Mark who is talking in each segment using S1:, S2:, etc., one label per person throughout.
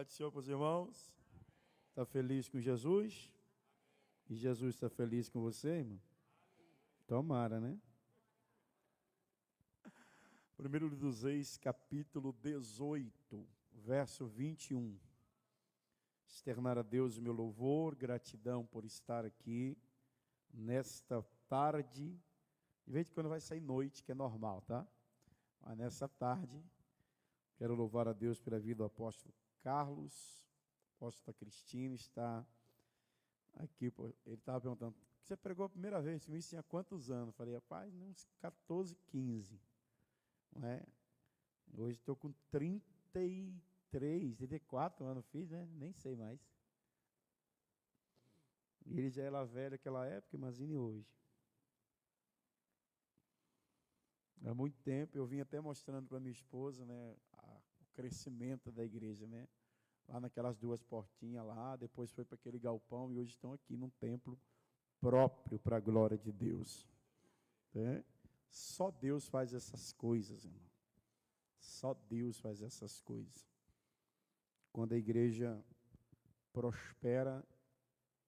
S1: Paz do Senhor para os irmãos. Está feliz com Jesus? E Jesus está feliz com você, irmão? Tomara, né? Primeiro livro dos Reis, capítulo 18, verso 21. Externar a Deus o meu louvor, gratidão por estar aqui nesta tarde. De vez em quando vai sair noite, que é normal, tá? Mas nessa tarde, quero louvar a Deus pela vida do apóstolo Carlos. A apóstola Cristina está aqui. Ele estava perguntando, você pregou a primeira vez? Isso tinha quantos anos? Eu falei, rapaz, uns 14, 15. Não é? Hoje estou com 33, 34 anos, fiz, né? Nem sei mais. E ele já era velho naquela época, imagine hoje. Há muito tempo, eu vim até mostrando para minha esposa, né, o crescimento da igreja, né? Lá naquelas duas portinhas lá, depois foi para aquele galpão e hoje estão aqui num templo próprio para a glória de Deus. É? Só Deus faz essas coisas, irmão. Só Deus faz essas coisas. Quando a igreja prospera,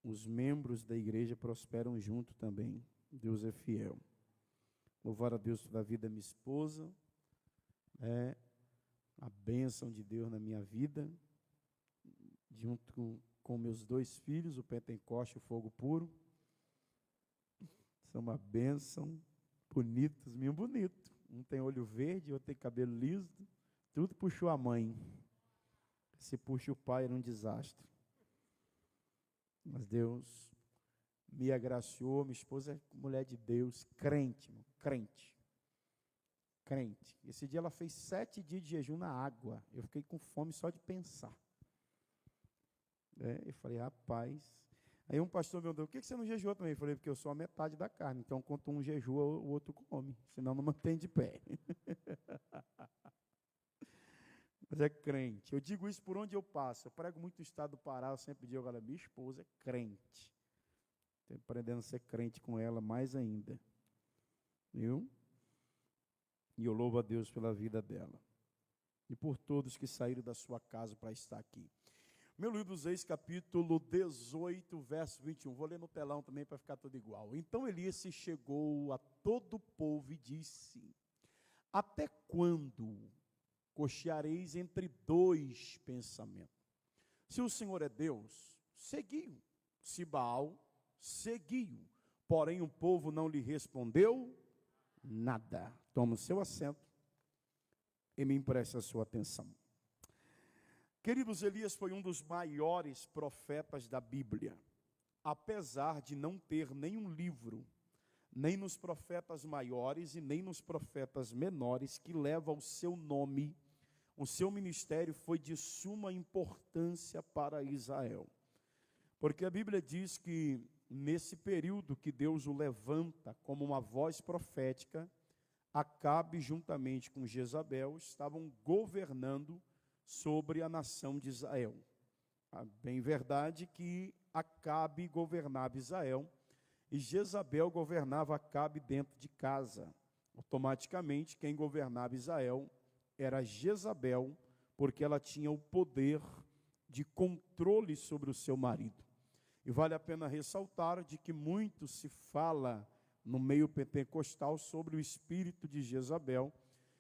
S1: os membros da igreja prosperam junto também. Deus é fiel. Louvar a Deus pela vida da minha esposa, a bênção de Deus na minha vida, junto com meus dois filhos, o Pentecoste e o Fogo Puro. São uma bênção, bonitos, menino bonito. Um tem olho verde, outro tem cabelo liso, tudo puxou a mãe. Se puxa o pai era um desastre. Mas Deus me agraciou, minha esposa é mulher de Deus, crente. Esse dia ela fez 7 dias de jejum na água. Eu fiquei com fome só de pensar. Eu falei, rapaz. Aí um pastor me perguntou, por que você não jejuou também? Eu falei, porque eu sou a metade da carne. Então, quando um jejua, o outro come. Senão não mantém de pé. Mas é crente. Eu digo isso por onde eu passo. Eu prego muito no estado do Pará. Eu sempre digo, olha, minha esposa é crente. Estou aprendendo a ser crente com ela mais ainda. Viu? E eu louvo a Deus pela vida dela. E por todos que saíram da sua casa para estar aqui. Meu livro dos Reis, capítulo 18, verso 21. Vou ler no telão também para ficar tudo igual. Então Elias se chegou a todo o povo e disse, até quando cocheareis entre dois pensamentos? Se o Senhor é Deus, segui-o. Se Baal, segui-o. Porém o povo não lhe respondeu nada. Toma o seu assento e me empreste a sua atenção. Queridos, Elias foi um dos maiores profetas da Bíblia. Apesar de não ter nenhum livro, nem nos profetas maiores e nem nos profetas menores que leva o seu nome, o seu ministério foi de suma importância para Israel. Porque a Bíblia diz que nesse período que Deus o levanta como uma voz profética, Acabe juntamente com Jezabel estavam governando sobre a nação de Israel. Bem verdade que Acabe governava Israel e Jezabel governava Acabe dentro de casa. Automaticamente quem governava Israel era Jezabel, porque ela tinha o poder de controle sobre o seu marido. E vale a pena ressaltar de que muito se fala no meio pentecostal sobre o espírito de Jezabel,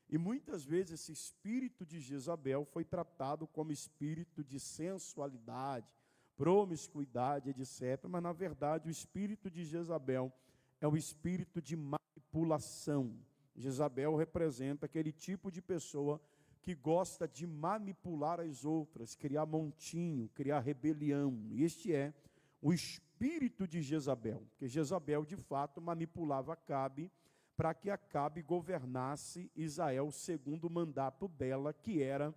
S1: e muitas vezes esse espírito de Jezabel foi tratado como espírito de sensualidade, promiscuidade, etc. Mas na verdade o espírito de Jezabel é o espírito de manipulação. Jezabel representa aquele tipo de pessoa que gosta de manipular as outras, criar montinho, criar rebelião. Este é o espírito de Jezabel, porque Jezabel de fato manipulava Acabe para que Acabe governasse Israel segundo o mandato dela, que era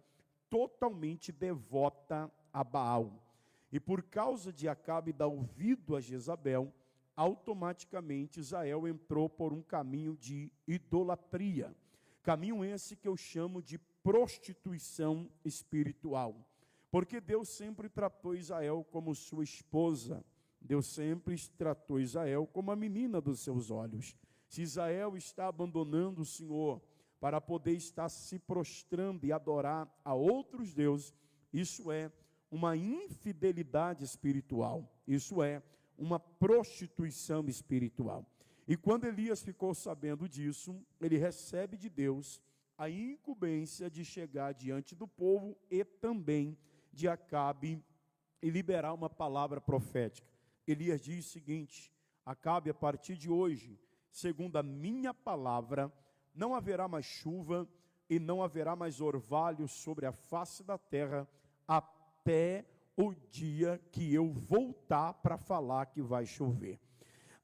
S1: totalmente devota a Baal. E por causa de Acabe dar ouvido a Jezabel, automaticamente Israel entrou por um caminho de idolatria. Caminho esse que eu chamo de prostituição espiritual. Porque Deus sempre tratou Israel como sua esposa. Deus sempre tratou Israel como a menina dos seus olhos. Se Israel está abandonando o Senhor para poder estar se prostrando e adorar a outros deuses, isso é uma infidelidade espiritual, isso é, uma prostituição espiritual. E quando Elias ficou sabendo disso, ele recebe de Deus a incumbência de chegar diante do povo e também de Acabe e liberar uma palavra profética. Elias diz o seguinte: Acabe, a partir de hoje, segundo a minha palavra, não haverá mais chuva e não haverá mais orvalho sobre a face da terra até o dia que eu voltar para falar que vai chover.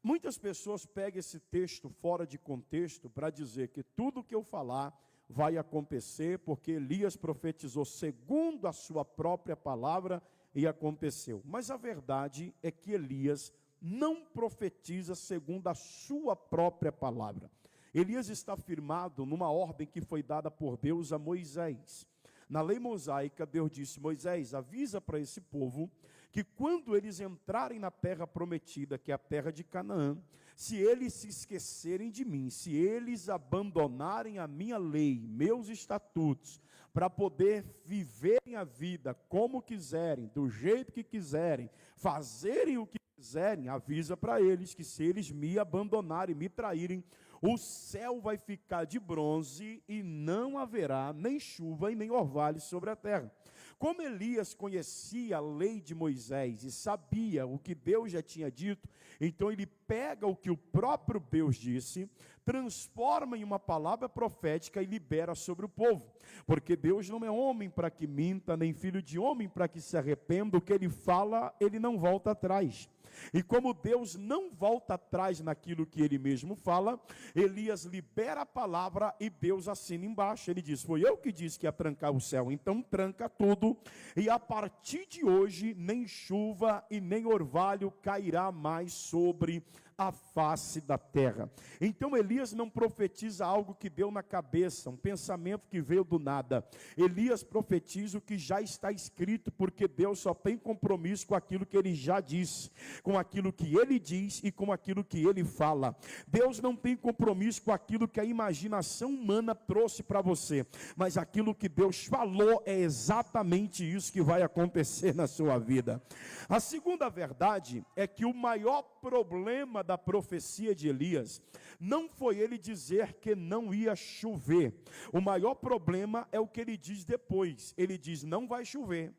S1: Muitas pessoas pegam esse texto fora de contexto para dizer que tudo que eu falar vai acontecer, porque Elias profetizou segundo a sua própria palavra e aconteceu. Mas a verdade é que Elias não profetiza segundo a sua própria palavra. Elias está firmado numa ordem que foi dada por Deus a Moisés. Na lei mosaica, Deus disse: Moisés, avisa para esse povo que quando eles entrarem na terra prometida, que é a terra de Canaã, se eles se esquecerem de mim, se eles abandonarem a minha lei, meus estatutos, para poder viverem a vida como quiserem, do jeito que quiserem, fazerem o que quiserem, avisa para eles que se eles me abandonarem, me traírem, o céu vai ficar de bronze e não haverá nem chuva e nem orvalho sobre a terra. Como Elias conhecia a lei de Moisés e sabia o que Deus já tinha dito, então ele pega o que o próprio Deus disse, transforma em uma palavra profética e libera sobre o povo. Porque Deus não é homem para que minta, nem filho de homem para que se arrependa. O que ele fala, ele não volta atrás. E como Deus não volta atrás naquilo que ele mesmo fala, Elias libera a palavra e Deus assina embaixo. Ele diz: foi eu que disse que ia trancar o céu, então tranca tudo, e a partir de hoje nem chuva e nem orvalho cairá mais sobre a face da terra. Então Elias não profetiza algo que deu na cabeça, um pensamento que veio do nada. Elias profetiza o que já está escrito, porque Deus só tem compromisso com aquilo que ele já disse, com aquilo que ele diz e com aquilo que ele fala. Deus não tem compromisso com aquilo que a imaginação humana trouxe para você, mas aquilo que Deus falou é exatamente isso que vai acontecer na sua vida. A segunda verdade é que o maior problema da profecia de Elias não foi ele dizer que não ia chover. O maior problema é o que ele diz depois. Ele diz: não vai chover,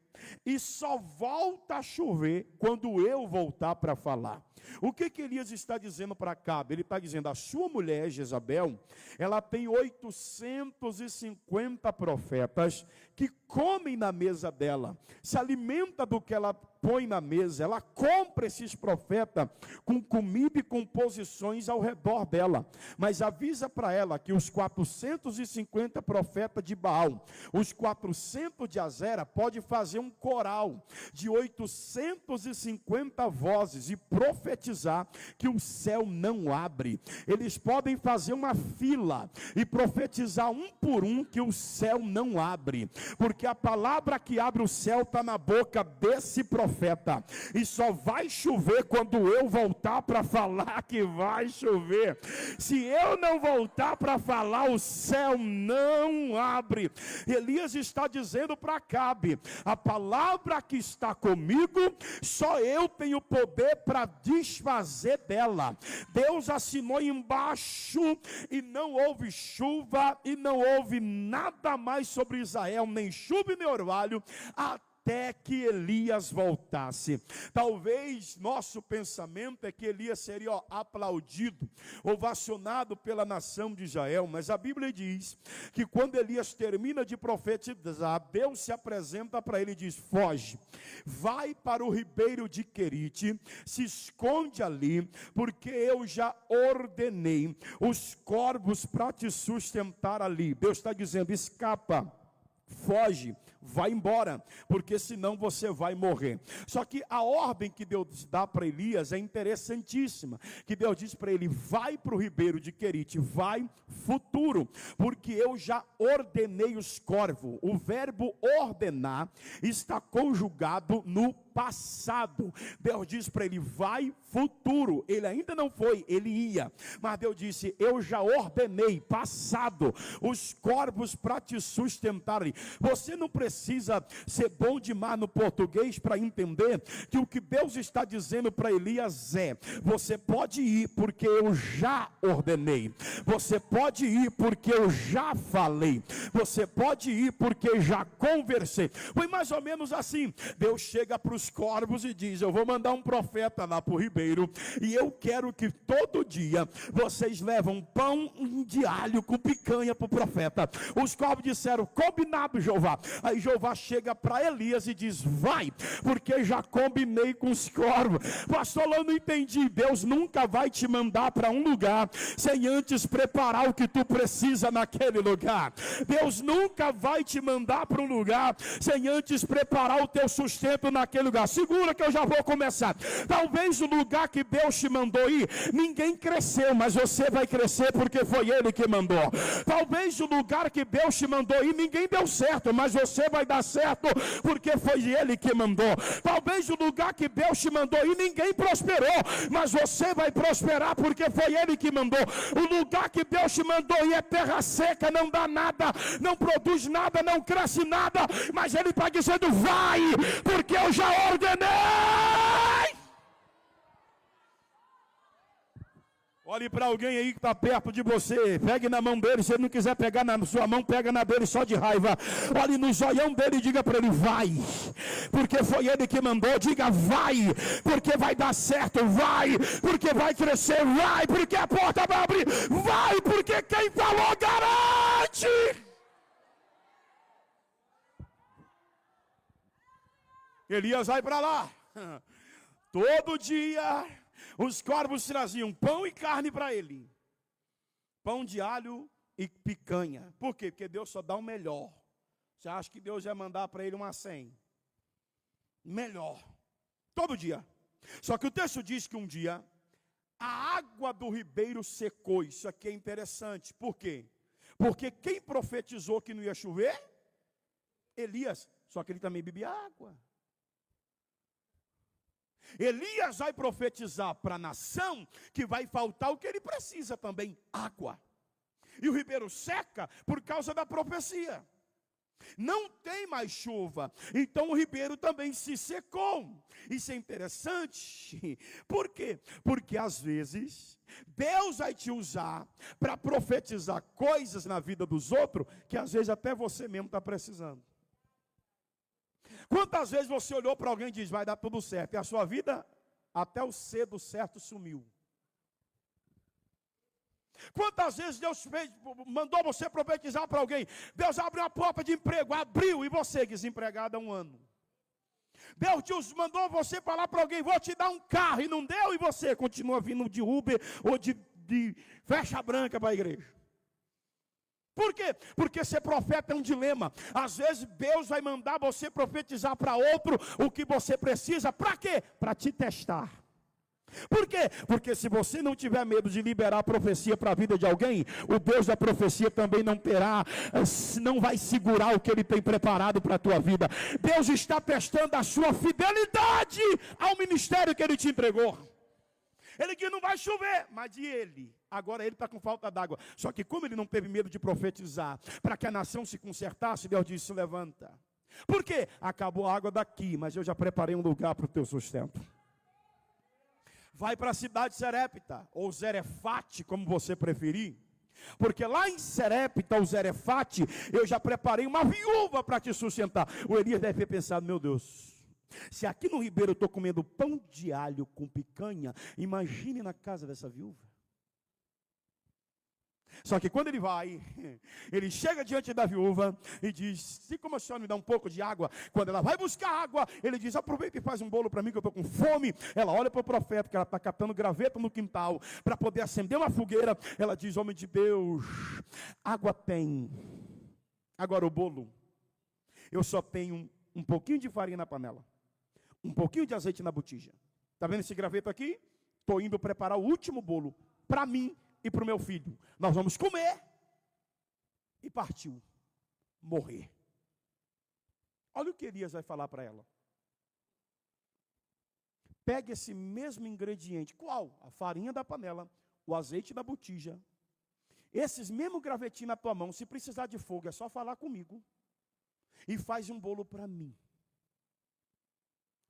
S1: e só volta a chover quando eu voltar para falar. O que Elias está dizendo para Acabe? Ele está dizendo: a sua mulher Jezabel, ela tem 850 profetas que comem na mesa dela, se alimenta do que ela põe na mesa, ela compra esses profetas com comida e com posições ao redor dela, mas avisa para ela que os 450 profetas de Baal, os 400 de Azera, pode fazer um coral de 850 vozes e profetizar que o céu não abre. Eles podem fazer uma fila e profetizar um por um que o céu não abre, porque a palavra que abre o céu está na boca desse profeta, e só vai chover quando eu voltar para falar que vai chover. Se eu não voltar para falar, o céu não abre. Elias está dizendo para Acabe: a palavra que está comigo, só eu tenho poder para desfazer dela. Deus assinou embaixo e não houve chuva e não houve nada mais sobre Israel, nem chuva e nem orvalho, até que Elias voltasse. Talvez nosso pensamento é que Elias seria aplaudido, ovacionado pela nação de Israel, mas a Bíblia diz que quando Elias termina de profetizar, Deus se apresenta para ele e diz: foge, vai para o ribeiro de Querite, se esconde ali, porque eu já ordenei os corvos para te sustentar ali. Deus está dizendo: escapa, foge, vai embora, porque senão você vai morrer. Só que a ordem que Deus dá para Elias é interessantíssima, que Deus diz para ele: vai para o ribeiro de Querite, vai futuro, porque eu já ordenei os corvos. O verbo ordenar está conjugado no passado. Deus diz para ele: vai futuro. Ele ainda não foi, ele ia, mas Deus disse: eu já ordenei, passado, os corvos para te sustentar ali. Você não precisa precisa ser bom demais no português para entender que o que Deus está dizendo para Elias é: você pode ir porque eu já ordenei, você pode ir porque eu já falei, você pode ir porque já conversei. Foi mais ou menos assim. Deus chega para os corvos e diz: eu vou mandar um profeta lá para o ribeiro, e eu quero que todo dia vocês levam pão de alho com picanha para o profeta. Os corvos disseram: combinado, Jeová. Aí Jeová chega para Elias e diz: vai, porque já combinei com os corvos. Pastor, eu não entendi. Deus nunca vai te mandar para um lugar sem antes preparar o que tu precisa naquele lugar. Deus nunca vai te mandar para um lugar sem antes preparar o teu sustento naquele lugar. Segura que eu já vou começar. Talvez o lugar que Deus te mandou ir, ninguém cresceu, mas você vai crescer porque foi Ele que mandou. Talvez o lugar que Deus te mandou ir, ninguém deu certo, mas você vai dar certo porque foi Ele que mandou. Talvez o lugar que Deus te mandou ir, ninguém prosperou, mas você vai prosperar porque foi Ele que mandou. O lugar que Deus te mandou ir é terra seca, não dá nada, não produz nada, não cresce nada, mas Ele está dizendo: vai, porque eu já ordenei. Olhe para alguém aí que está perto de você, pegue na mão dele. Se ele não quiser pegar na sua mão, pega na dele só de raiva. Olhe no zoião dele e diga para ele: vai, porque foi ele que mandou. Diga: vai, porque vai dar certo. Vai, porque vai crescer. Vai, porque a porta vai abrir. Vai, porque quem falou garante. Elias vai para lá. Todo dia os corvos traziam pão e carne para ele. Pão de alho e picanha. Por quê? Porque Deus só dá o melhor. Você acha que Deus ia mandar para ele uma 100? Melhor. Todo dia. Só que o texto diz que um dia a água do ribeiro secou. Isso aqui é interessante. Por quê? Porque quem profetizou que não ia chover? Elias. Só que ele também bebia água. Elias vai profetizar para a nação que vai faltar o que ele precisa também: água. E o ribeiro seca por causa da profecia. Não tem mais chuva, então o ribeiro também se secou. Isso é interessante. Por quê? Porque às vezes Deus vai te usar para profetizar coisas na vida dos outros que às vezes até você mesmo está precisando. Quantas vezes você olhou para alguém e disse: vai dar tudo certo, e a sua vida, até o cedo certo, sumiu? Quantas vezes Deus mandou você profetizar para alguém: Deus abriu uma porta de emprego, abriu, e você desempregado há um ano? Deus mandou você falar para alguém: vou te dar um carro, e não deu, e você continua vindo de Uber ou de faixa branca para a igreja. Por quê? Porque ser profeta é um dilema. Às vezes Deus vai mandar você profetizar para outro o que você precisa. Para quê? Para te testar. Por quê? Porque se você não tiver medo de liberar a profecia para a vida de alguém, o Deus da profecia também não vai segurar o que Ele tem preparado para a tua vida. Deus está testando a sua fidelidade ao ministério que Ele te entregou. Ele diz: não vai chover, mas e ele? Agora ele está com falta d'água. Só que como ele não teve medo de profetizar, para que a nação se consertasse, Deus disse: se levanta. Por quê? Acabou a água daqui, mas eu já preparei um lugar para o teu sustento. Vai para a cidade de Serepta, ou Zerefate, como você preferir. Porque lá em Serepta, ou Zerefate, eu já preparei uma viúva para te sustentar. O Elias deve ter pensado: meu Deus, se aqui no ribeiro eu estou comendo pão de alho com picanha, imagine na casa dessa viúva. Só que quando ele vai, ele chega diante da viúva e diz: se como a senhora me dá um pouco de água. Quando ela vai buscar água, ele diz: aproveita e faz um bolo para mim que eu estou com fome. Ela olha para o profeta, que ela está catando graveto no quintal, para poder acender uma fogueira. Ela diz: homem de Deus, água tem, agora o bolo, eu só tenho um pouquinho de farinha na panela, um pouquinho de azeite na botija. Está vendo esse graveto aqui? Estou indo preparar o último bolo para mim e para o meu filho. Nós vamos comer. E partiu. Morrer. Olha o que Elias vai falar para ela. Pegue esse mesmo ingrediente. Qual? A farinha da panela, o azeite da botija. Esses mesmos gravetinhos na tua mão. Se precisar de fogo, é só falar comigo. e faz um bolo para mim.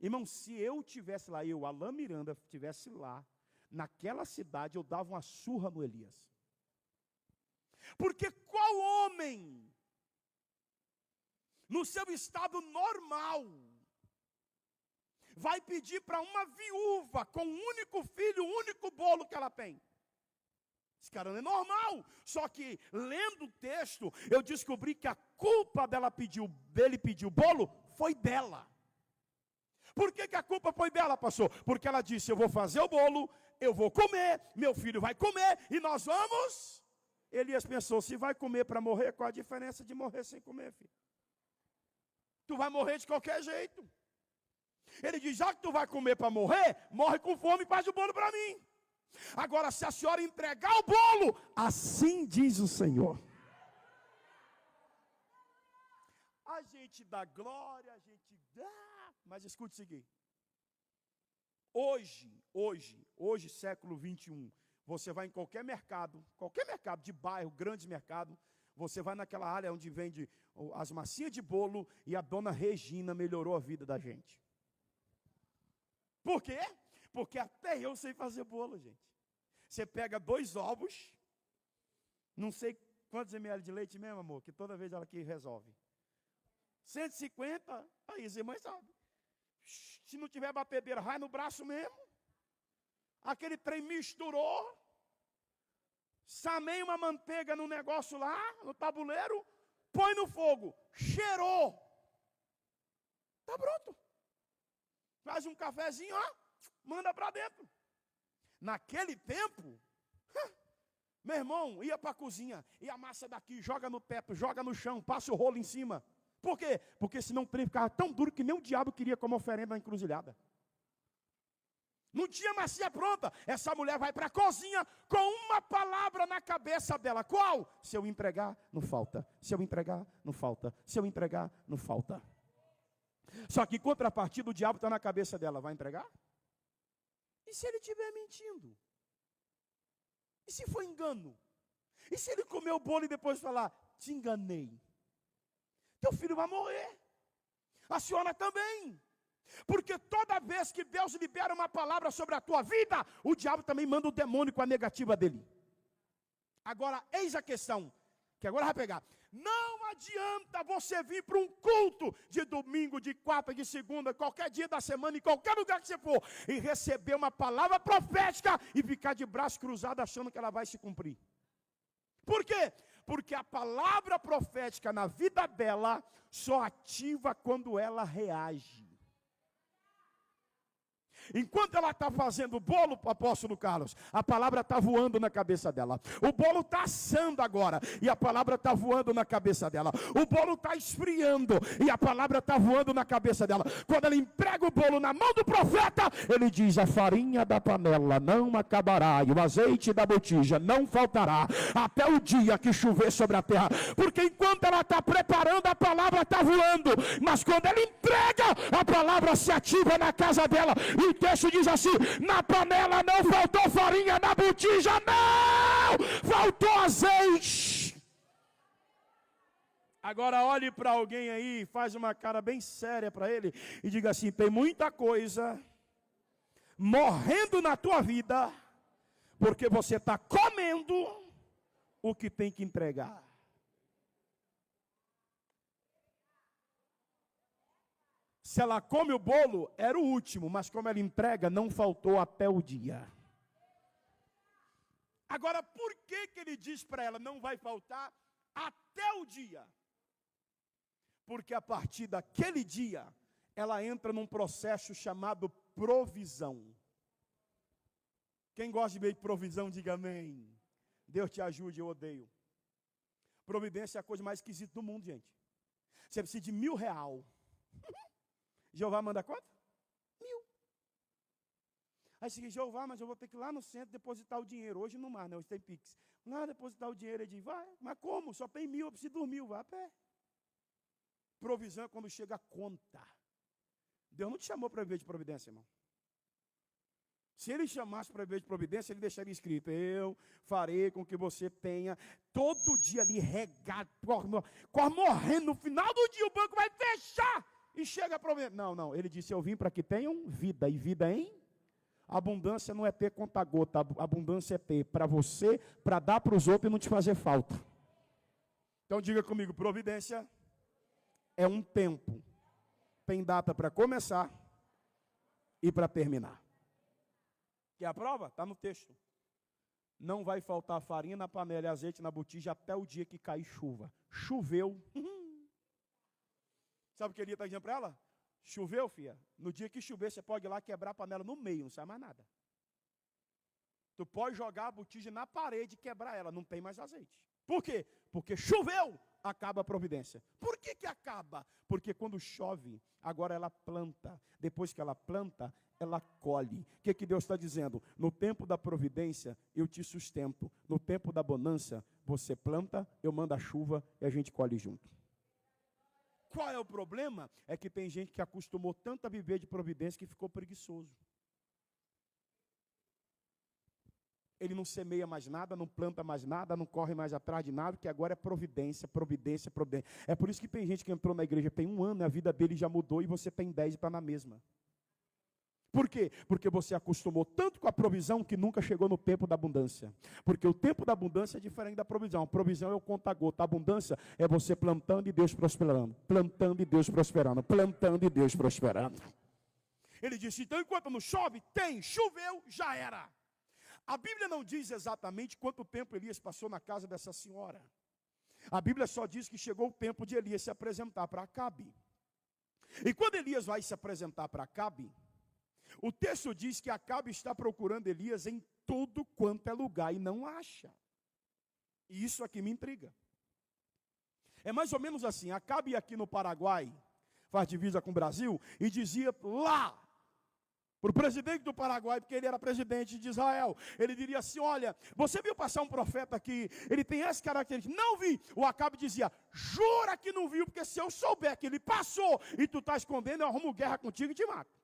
S1: Irmão, se eu tivesse lá, Alain Miranda, estivesse lá, naquela cidade, eu dava uma surra no Elias. Porque qual homem, no seu estado normal, vai pedir para uma viúva com um único filho, o único bolo que ela tem? Esse cara não é normal. Só que, lendo o texto, eu descobri que a culpa dele pedir o bolo foi dela. Por que a culpa foi dela, pastor? Porque ela disse, eu vou fazer o bolo, eu vou comer, meu filho vai comer, e nós vamos... Elias pensou, se vai comer para morrer, qual a diferença de morrer sem comer, filho? Tu vai morrer de qualquer jeito. Ele diz, já que tu vai comer para morrer, morre com fome e faz o bolo para mim. Agora, se a senhora entregar o bolo, assim diz o Senhor. A gente dá glória, a gente dá... Mas escute o seguinte. Hoje, século 21, você vai em qualquer mercado de bairro, grandes mercados, você vai naquela área onde vende as massinhas de bolo e a dona Regina melhorou a vida da gente. Por quê? Porque até eu sei fazer bolo, gente. Você pega 2 ovos, não sei quantos ml de leite mesmo, amor, que toda vez ela aqui resolve. 150, aí as irmãs sabem. Se não tiver batedeira, vai no braço mesmo. Aquele trem misturou. Samei uma manteiga no negócio lá, no tabuleiro, põe no fogo, cheirou. Está pronto. Faz um cafezinho, ó, manda para dentro. Naquele tempo, meu irmão ia para a cozinha, e a massa daqui, joga no teto, joga no chão, passa o rolo em cima. Por quê? Porque senão o trem ficava tão duro que nem o diabo queria como oferenda na encruzilhada. Não tinha massinha pronta. Essa mulher vai para a cozinha com uma palavra na cabeça dela. Qual? Se eu entregar, não falta. Se eu entregar, não falta. Se eu entregar, não falta. Só que em contrapartida o diabo está na cabeça dela. Vai entregar? E se ele estiver mentindo? E se for engano? E se ele comer o bolo e depois falar, te enganei? Teu filho vai morrer. A senhora também. Porque toda vez que Deus libera uma palavra sobre a tua vida, o diabo também manda o demônio com a negativa dele. Agora, eis a questão, que agora vai pegar. Não adianta você vir para um culto de domingo, de quarta, de segunda, qualquer dia da semana, em qualquer lugar que você for, e receber uma palavra profética e ficar de braço cruzado achando que ela vai se cumprir. Por quê? Porque a palavra profética na vida dela só ativa quando ela reage. Enquanto ela está fazendo o bolo, apóstolo Carlos, a palavra está voando na cabeça dela. O bolo está assando agora, e a palavra está voando na cabeça dela. O bolo está esfriando, e a palavra está voando na cabeça dela. Quando ela entrega o bolo na mão do profeta, ele diz, a farinha da panela não acabará, e o azeite da botija não faltará, até o dia que chover sobre a terra. Porque enquanto ela está preparando, a palavra está voando. Mas quando ela entrega, a palavra se ativa na casa dela. E o texto diz assim, na panela não faltou farinha, na botija não faltou azeite. Agora olhe para alguém aí, faz uma cara bem séria para ele e diga assim, tem muita coisa morrendo na tua vida, porque você está comendo o que tem que entregar. Se ela come o bolo, era o último, mas como ela entrega, não faltou até o dia. Agora, por que ele diz para ela, não vai faltar até o dia? Porque a partir daquele dia, ela entra num processo chamado provisão. Quem gosta de ver provisão, diga amém. Deus te ajude, eu odeio. Providência é a coisa mais esquisita do mundo, gente. Você precisa de R$1.000. Jeová manda quanto? 1.000. Aí você diz, Jeová, mas eu vou ter que ir lá no centro depositar o dinheiro. Hoje não mais, não, hoje tem Pix. Lá depositar o dinheiro, ele diz, vai, mas como? Só tem 1.000, eu preciso dos 1.000, vai a pé. Provisão é quando chega a conta. Deus não te chamou para viver de providência, irmão. Se ele chamasse para viver de providência, ele deixaria escrito: eu farei com que você tenha todo dia ali regado, quase morrendo. No final do dia o banco vai fechar e chega a providência. Não, não. Ele disse: eu vim para que tenham vida, e vida em abundância. Não é ter conta-gota, abundância é ter para você, para dar para os outros e não te fazer falta. Então diga comigo: providência é um tempo. Tem data para começar e para terminar. Quer a prova? Está no texto. Não vai faltar farinha na panela e azeite na botija até o dia que cair chuva. Choveu. Sabe o que ele está dizendo para ela? Choveu, filha? No dia que chover, você pode ir lá quebrar a panela no meio, não sai mais nada. Tu pode jogar a botija na parede e quebrar ela, não tem mais azeite. Por quê? Porque choveu, acaba a providência. Por que que acaba? Porque quando chove, agora ela planta. Depois que ela planta, ela colhe. O que que Deus está dizendo? No tempo da providência, eu te sustento. No tempo da bonança, você planta, eu mando a chuva e a gente colhe junto. Qual é o problema? É que tem gente que acostumou tanto a viver de providência que ficou preguiçoso. Ele não semeia mais nada, não planta mais nada, não corre mais atrás de nada, que agora é providência, providência, providência. É por isso que tem gente que entrou na igreja tem 1 ano, a vida dele já mudou e você tem 10 e está na mesma. Por quê? Porque você acostumou tanto com a provisão que nunca chegou no tempo da abundância. Porque o tempo da abundância é diferente da provisão. A provisão é o conta-gota. A abundância é você plantando e Deus prosperando. Plantando e Deus prosperando. Plantando e Deus prosperando. Ele disse: então enquanto não chove, tem. Choveu, já era. A Bíblia não diz exatamente quanto tempo Elias passou na casa dessa senhora. A Bíblia só diz que chegou o tempo de Elias se apresentar para Acabe. E quando Elias vai se apresentar para Acabe, o texto diz que Acabe está procurando Elias em tudo quanto é lugar e não acha. E isso aqui me intriga. É mais ou menos assim: Acabe aqui no Paraguai, faz divisa com o Brasil, e dizia lá para o presidente do Paraguai, porque ele era presidente de Israel, ele diria assim: olha, você viu passar um profeta aqui, ele tem essa característica. Não vi. O Acabe dizia: jura que não viu, porque se eu souber que ele passou e tu está escondendo, eu arrumo guerra contigo e te mato.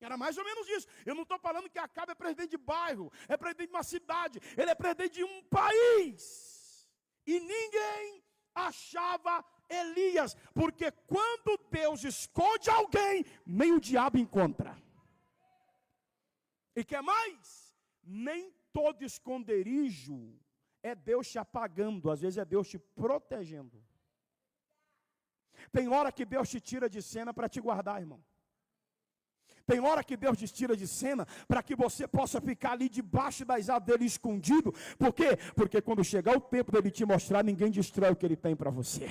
S1: Era mais ou menos isso. Eu não estou falando que Acabe é presidente de bairro, é presidente de uma cidade, ele é presidente de um país. E ninguém achava Elias, porque quando Deus esconde alguém, nem o diabo encontra. E quer mais? Nem todo esconderijo é Deus te apagando, às vezes é Deus te protegendo. Tem hora que Deus te tira de cena para te guardar, irmão. Tem hora que Deus te tira de cena para que você possa ficar ali debaixo das asas dele escondido. Por quê? Porque quando chegar o tempo dele te mostrar, ninguém destrói o que ele tem para você.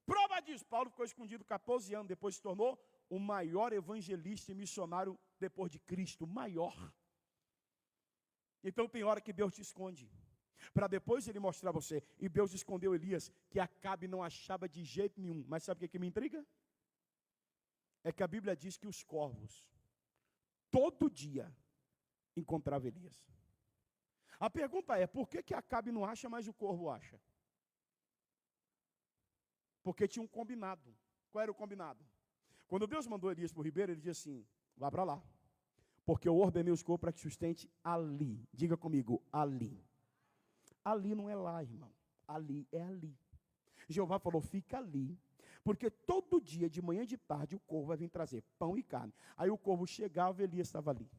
S1: Prova disso: Paulo ficou escondido 14 anos, depois se tornou o maior evangelista e missionário depois de Cristo, o maior. Então tem hora que Deus te esconde, para depois ele mostrar você. E Deus escondeu Elias, que Acabe não achava de jeito nenhum. Mas sabe o que me intriga? É que a Bíblia diz que os corvos, todo dia, encontravam Elias. A pergunta é: por que Acabe não acha, mas o corvo acha? Porque tinha um combinado. Qual era o combinado? Quando Deus mandou Elias para o ribeiro, ele disse assim: vá para lá, porque eu ordenei os corvos para que sustente ali. Diga comigo: ali. Ali não é lá, irmão. Ali é ali. Jeová falou: fica ali, porque todo dia, de manhã e de tarde, o corvo vai vir trazer pão e carne. Aí o corvo chegava, Elias estava ali.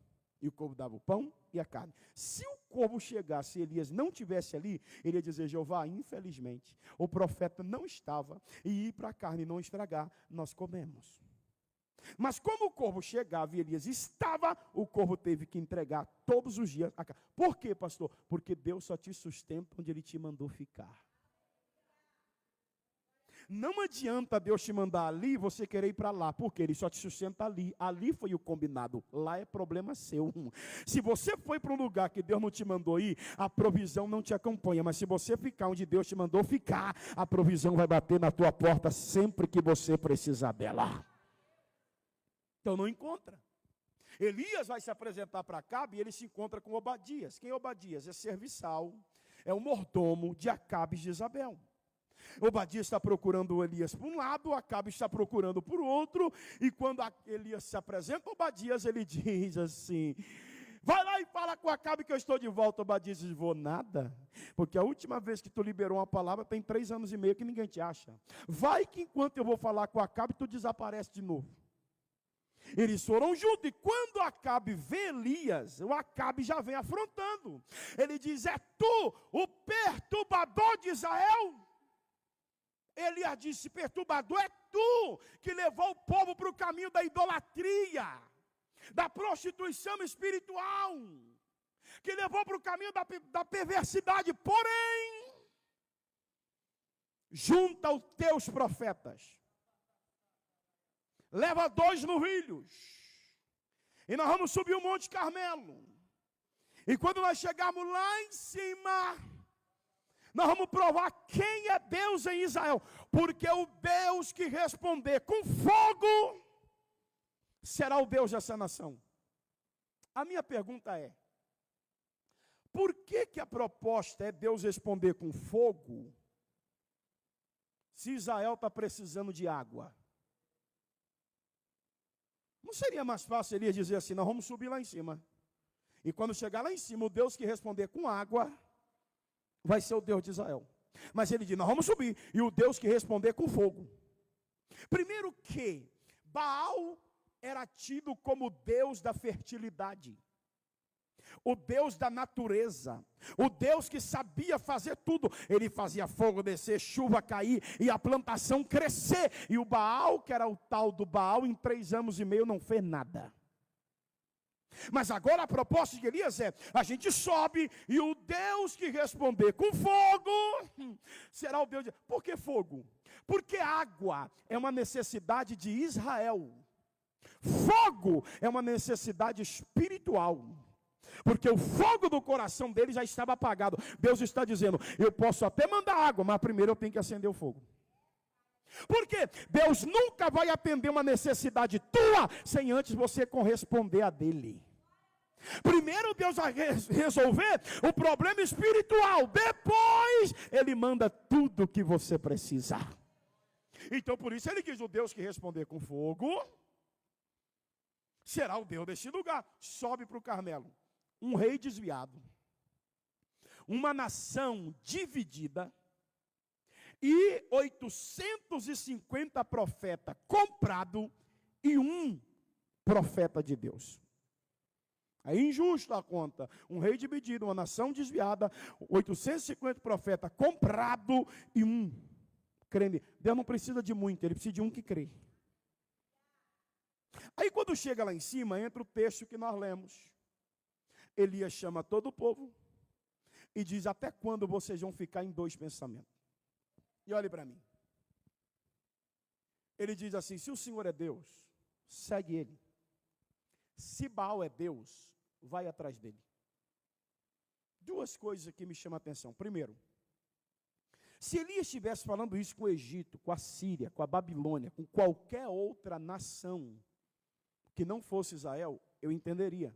S1: E o corvo dava o pão e a carne. Se o corvo chegasse e Elias não estivesse ali, ele ia dizer: Jeová, infelizmente, o profeta não estava, e ir para a carne não estragar, nós comemos. Mas como o corvo chegava e Elias estava, o corvo teve que entregar todos os dias a carne. Por quê, pastor? Porque Deus só te sustenta onde Ele te mandou ficar. Não adianta Deus te mandar ali e você querer ir para lá, porque Ele só te sustenta ali. Ali foi o combinado, lá é problema seu. Se você foi para um lugar que Deus não te mandou ir, a provisão não te acompanha. Mas se você ficar onde Deus te mandou ficar, a provisão vai bater na tua porta sempre que você precisar dela. Então não encontra. Elias vai se apresentar para Acabe e ele se encontra com Obadias. Quem é Obadias? É serviçal, é o mordomo de Acabe e de Jezabel. Obadias está procurando Elias por um lado, Acabe está procurando por outro, e quando Elias se apresenta a Obadias, ele diz assim: vai lá e fala com Acabe que eu estou de volta. Obadias diz: vou nada, porque a última vez que tu liberou uma palavra tem 3 anos e meio que ninguém te acha. Vai que enquanto eu vou falar com Acabe, tu desaparece de novo. Eles foram juntos, e quando Acabe vê Elias, o Acabe já vem afrontando. Ele diz: é tu, o perturbador de Israel? Elias disse: perturbador é tu, que levou o povo para o caminho da idolatria, da prostituição espiritual, que levou para o caminho da perversidade. Porém, junta os teus profetas, leva 2 novilhos, e nós vamos subir o Monte Carmelo, e quando nós chegarmos lá em cima, nós vamos provar quem é Deus em Israel, porque o Deus que responder com fogo, será o Deus dessa nação. A minha pergunta é: por que a proposta é Deus responder com fogo, se Israel está precisando de água? Não seria mais fácil Elias dizer assim: nós vamos subir lá em cima, e quando chegar lá em cima, o Deus que responder com água, vai ser o Deus de Israel. Mas ele diz: nós vamos subir, e o Deus que responder com fogo. Primeiro que Baal era tido como Deus da fertilidade, o Deus da natureza, o Deus que sabia fazer tudo. Ele fazia fogo descer, chuva cair e a plantação crescer. E o Baal, que era o tal do Baal, em 3 anos e meio não fez nada. Mas agora a proposta de Elias é: a gente sobe, e o Deus que responder com fogo será o Deus de... Por que fogo? Porque água é uma necessidade de Israel. Fogo é uma necessidade espiritual, porque o fogo do coração dele já estava apagado. Deus está dizendo: eu posso até mandar água, mas primeiro eu tenho que acender o fogo. Porque Deus nunca vai atender uma necessidade tua sem antes você corresponder a dele. Primeiro Deus vai resolver o problema espiritual, depois ele manda tudo o que você precisa. Então por isso ele diz: o Deus que responder com fogo será o Deus deste lugar. Sobe para o Carmelo. Um rei desviado, uma nação dividida, e 850 profetas comprados, e um profeta de Deus. É injusto a conta. Um rei dividido, uma nação desviada, 850 profetas comprados, e um crente. Deus não precisa de muito, ele precisa de um que crê. Aí quando chega lá em cima, entra o texto que nós lemos. Elias chama todo o povo e diz: até quando vocês vão ficar em 2 pensamentos? E olhe para mim. Ele diz assim: se o Senhor é Deus, segue Ele. Se Baal é Deus, vai atrás dele. 2 coisas aqui me chamam a atenção. Primeiro, se Elias estivesse falando isso com o Egito, com a Síria, com a Babilônia, com qualquer outra nação que não fosse Israel, eu entenderia.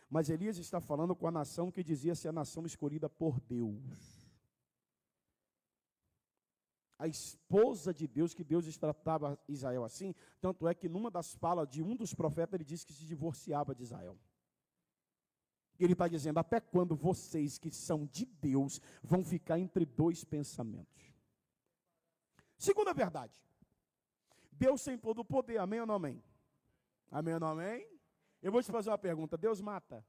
S1: Mas Elias está falando com a nação que dizia ser a nação escolhida por Deus. A esposa de Deus, que Deus tratava Israel assim. Tanto é que numa das falas de um dos profetas, ele disse que se divorciava de Israel. Ele está dizendo: até quando vocês que são de Deus vão ficar entre 2 pensamentos? Segunda verdade: Deus tem todo o poder, amém ou não amém? Amém ou não amém? Eu vou te fazer uma pergunta: Deus mata?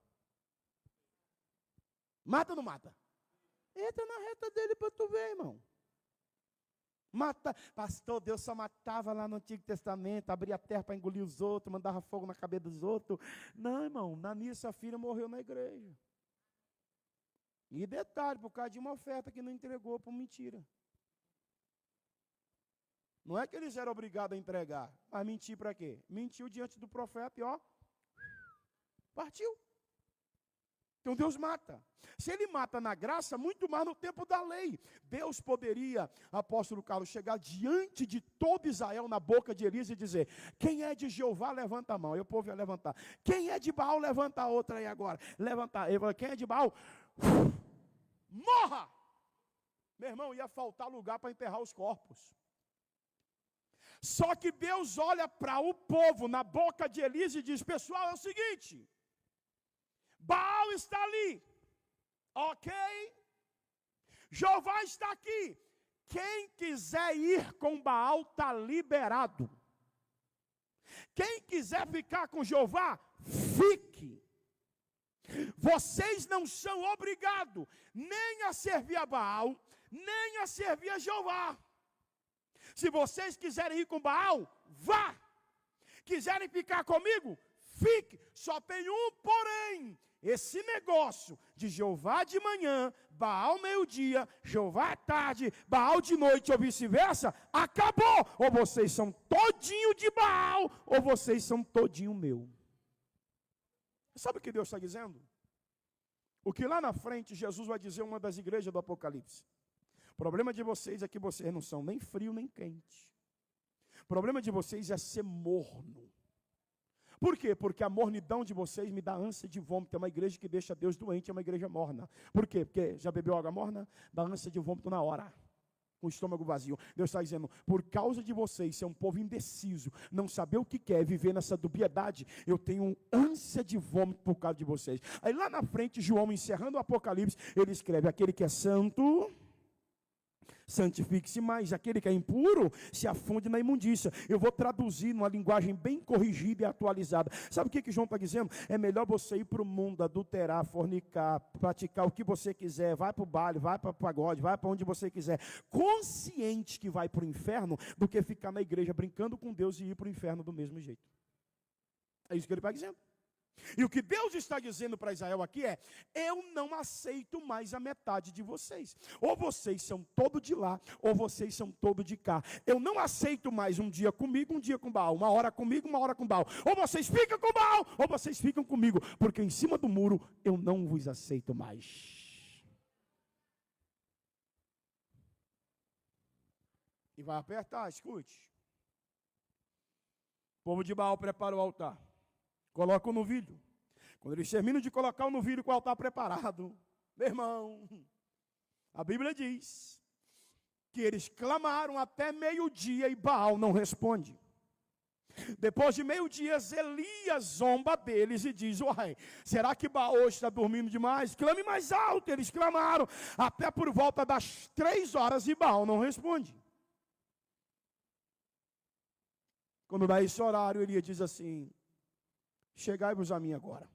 S1: Mata ou não mata? Entra na reta dele para tu ver, irmão. Mata. Pastor, Deus só matava lá no Antigo Testamento, abria a terra para engolir os outros, mandava fogo na cabeça dos outros. Não, irmão, Nani, sua filha morreu na igreja. E detalhe, por causa de uma oferta que não entregou por mentira. Não é que eles eram obrigados a entregar, mas mentir para quê? Mentiu diante do profeta e ó, partiu. Então Deus mata. Se ele mata na graça, muito mais no tempo da lei. Deus poderia, apóstolo Carlos, chegar diante de todo Israel na boca de Elias e dizer: quem é de Jeová, levanta a mão. E o povo ia levantar. Quem é de Baal, levanta a outra aí agora. Levantar. Ele falou: quem é de Baal, morra. Meu irmão, ia faltar lugar para enterrar os corpos. Só que Deus olha para o povo na boca de Elias e diz: pessoal, é o seguinte, Baal está ali, ok? Jeová está aqui. Quem quiser ir com Baal está liberado. Quem quiser ficar com Jeová, fique. Vocês não são obrigados nem a servir a Baal, nem a servir a Jeová. Se vocês quiserem ir com Baal, vá. Quiserem ficar comigo, fique. Só tem um porém. Esse negócio de Jeová de manhã, Baal meio-dia, Jeová à tarde, Baal de noite ou vice-versa, acabou. Ou vocês são todinho de Baal, ou vocês são todinho meu. Sabe o que Deus está dizendo? O que lá na frente Jesus vai dizer em uma das igrejas do Apocalipse. O problema de vocês é que vocês não são nem frio nem quente. O problema de vocês é ser morno. Por quê? Porque a mornidão de vocês me dá ânsia de vômito. É uma igreja que deixa Deus doente, é uma igreja morna. Por quê? Porque já bebeu água morna? Dá ânsia de vômito na hora, com o estômago vazio. Deus está dizendo, por causa de vocês ser um povo indeciso, não saber o que quer, viver nessa dubiedade, eu tenho ânsia de vômito por causa de vocês. Aí lá na frente, João, encerrando o Apocalipse, ele escreve, aquele que é santo, santifique-se mais, aquele que é impuro, se afunde na imundícia. Eu vou traduzir numa linguagem bem corrigida e atualizada. Sabe o que João está dizendo? É melhor você ir para o mundo, adulterar, fornicar, praticar o que você quiser, vai para o baile, vai para o pagode, vai para onde você quiser, consciente que vai para o inferno, do que ficar na igreja brincando com Deus e ir para o inferno do mesmo jeito. É isso que ele está dizendo. E o que Deus está dizendo para Israel aqui é, eu não aceito mais a metade de vocês. Ou vocês são todo de lá, ou vocês são todo de cá. Eu não aceito mais um dia comigo, um dia com Baal. Uma hora comigo, uma hora com Baal. Ou vocês ficam com Baal, ou vocês ficam comigo. Porque em cima do muro, eu não vos aceito mais. E vai apertar, escute. O povo de Baal prepara o altar. Coloca o novilho. Quando eles terminam de colocar o novilho com o altar preparado, meu irmão, a Bíblia diz que eles clamaram até meio-dia e Baal não responde. Depois de meio-dia, Elias zomba deles e diz, uai, será que Baal hoje está dormindo demais? Clame mais alto. Eles clamaram até por volta das 3 horas e Baal não responde. Quando dá esse horário, Elias diz assim, chegai-vos a mim agora.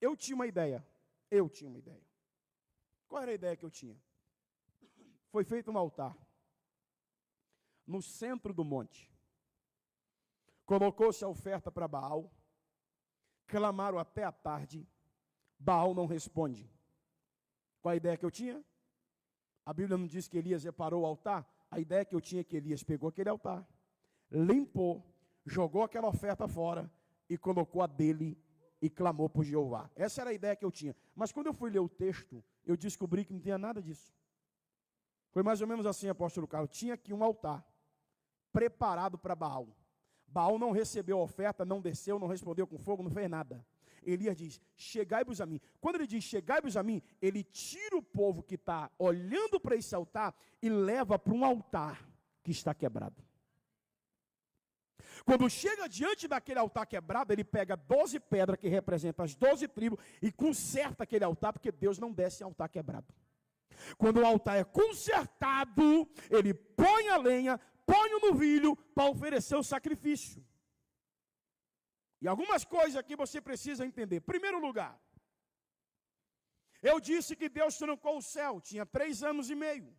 S1: Eu tinha uma ideia. Qual era a ideia que eu tinha? Foi feito um altar no centro do monte. Colocou-se a oferta para Baal. Clamaram até a tarde. Baal não responde. Qual a ideia que eu tinha? A Bíblia não diz que Elias reparou o altar? A ideia que eu tinha é que Elias pegou aquele altar, limpou, jogou aquela oferta fora e colocou a dele e clamou por Jeová. Essa era a ideia que eu tinha. Mas quando eu fui ler o texto, eu descobri que não tinha nada disso. Foi mais ou menos assim, apóstolo Carlos. Tinha aqui um altar preparado para Baal. Baal não recebeu a oferta, não desceu, não respondeu com fogo, não fez nada. Elias diz, chegai-vos a mim. Quando ele diz, chegai-vos a mim, ele tira o povo que está olhando para esse altar e leva para um altar que está quebrado. Quando chega diante daquele altar quebrado, ele pega 12 pedras que representam as 12 tribos e conserta aquele altar, porque Deus não desce em altar quebrado. Quando o altar é consertado, ele põe a lenha, põe o novilho para oferecer o sacrifício. E algumas coisas aqui você precisa entender. Primeiro lugar, eu disse que Deus trancou o céu, tinha 3 anos e meio.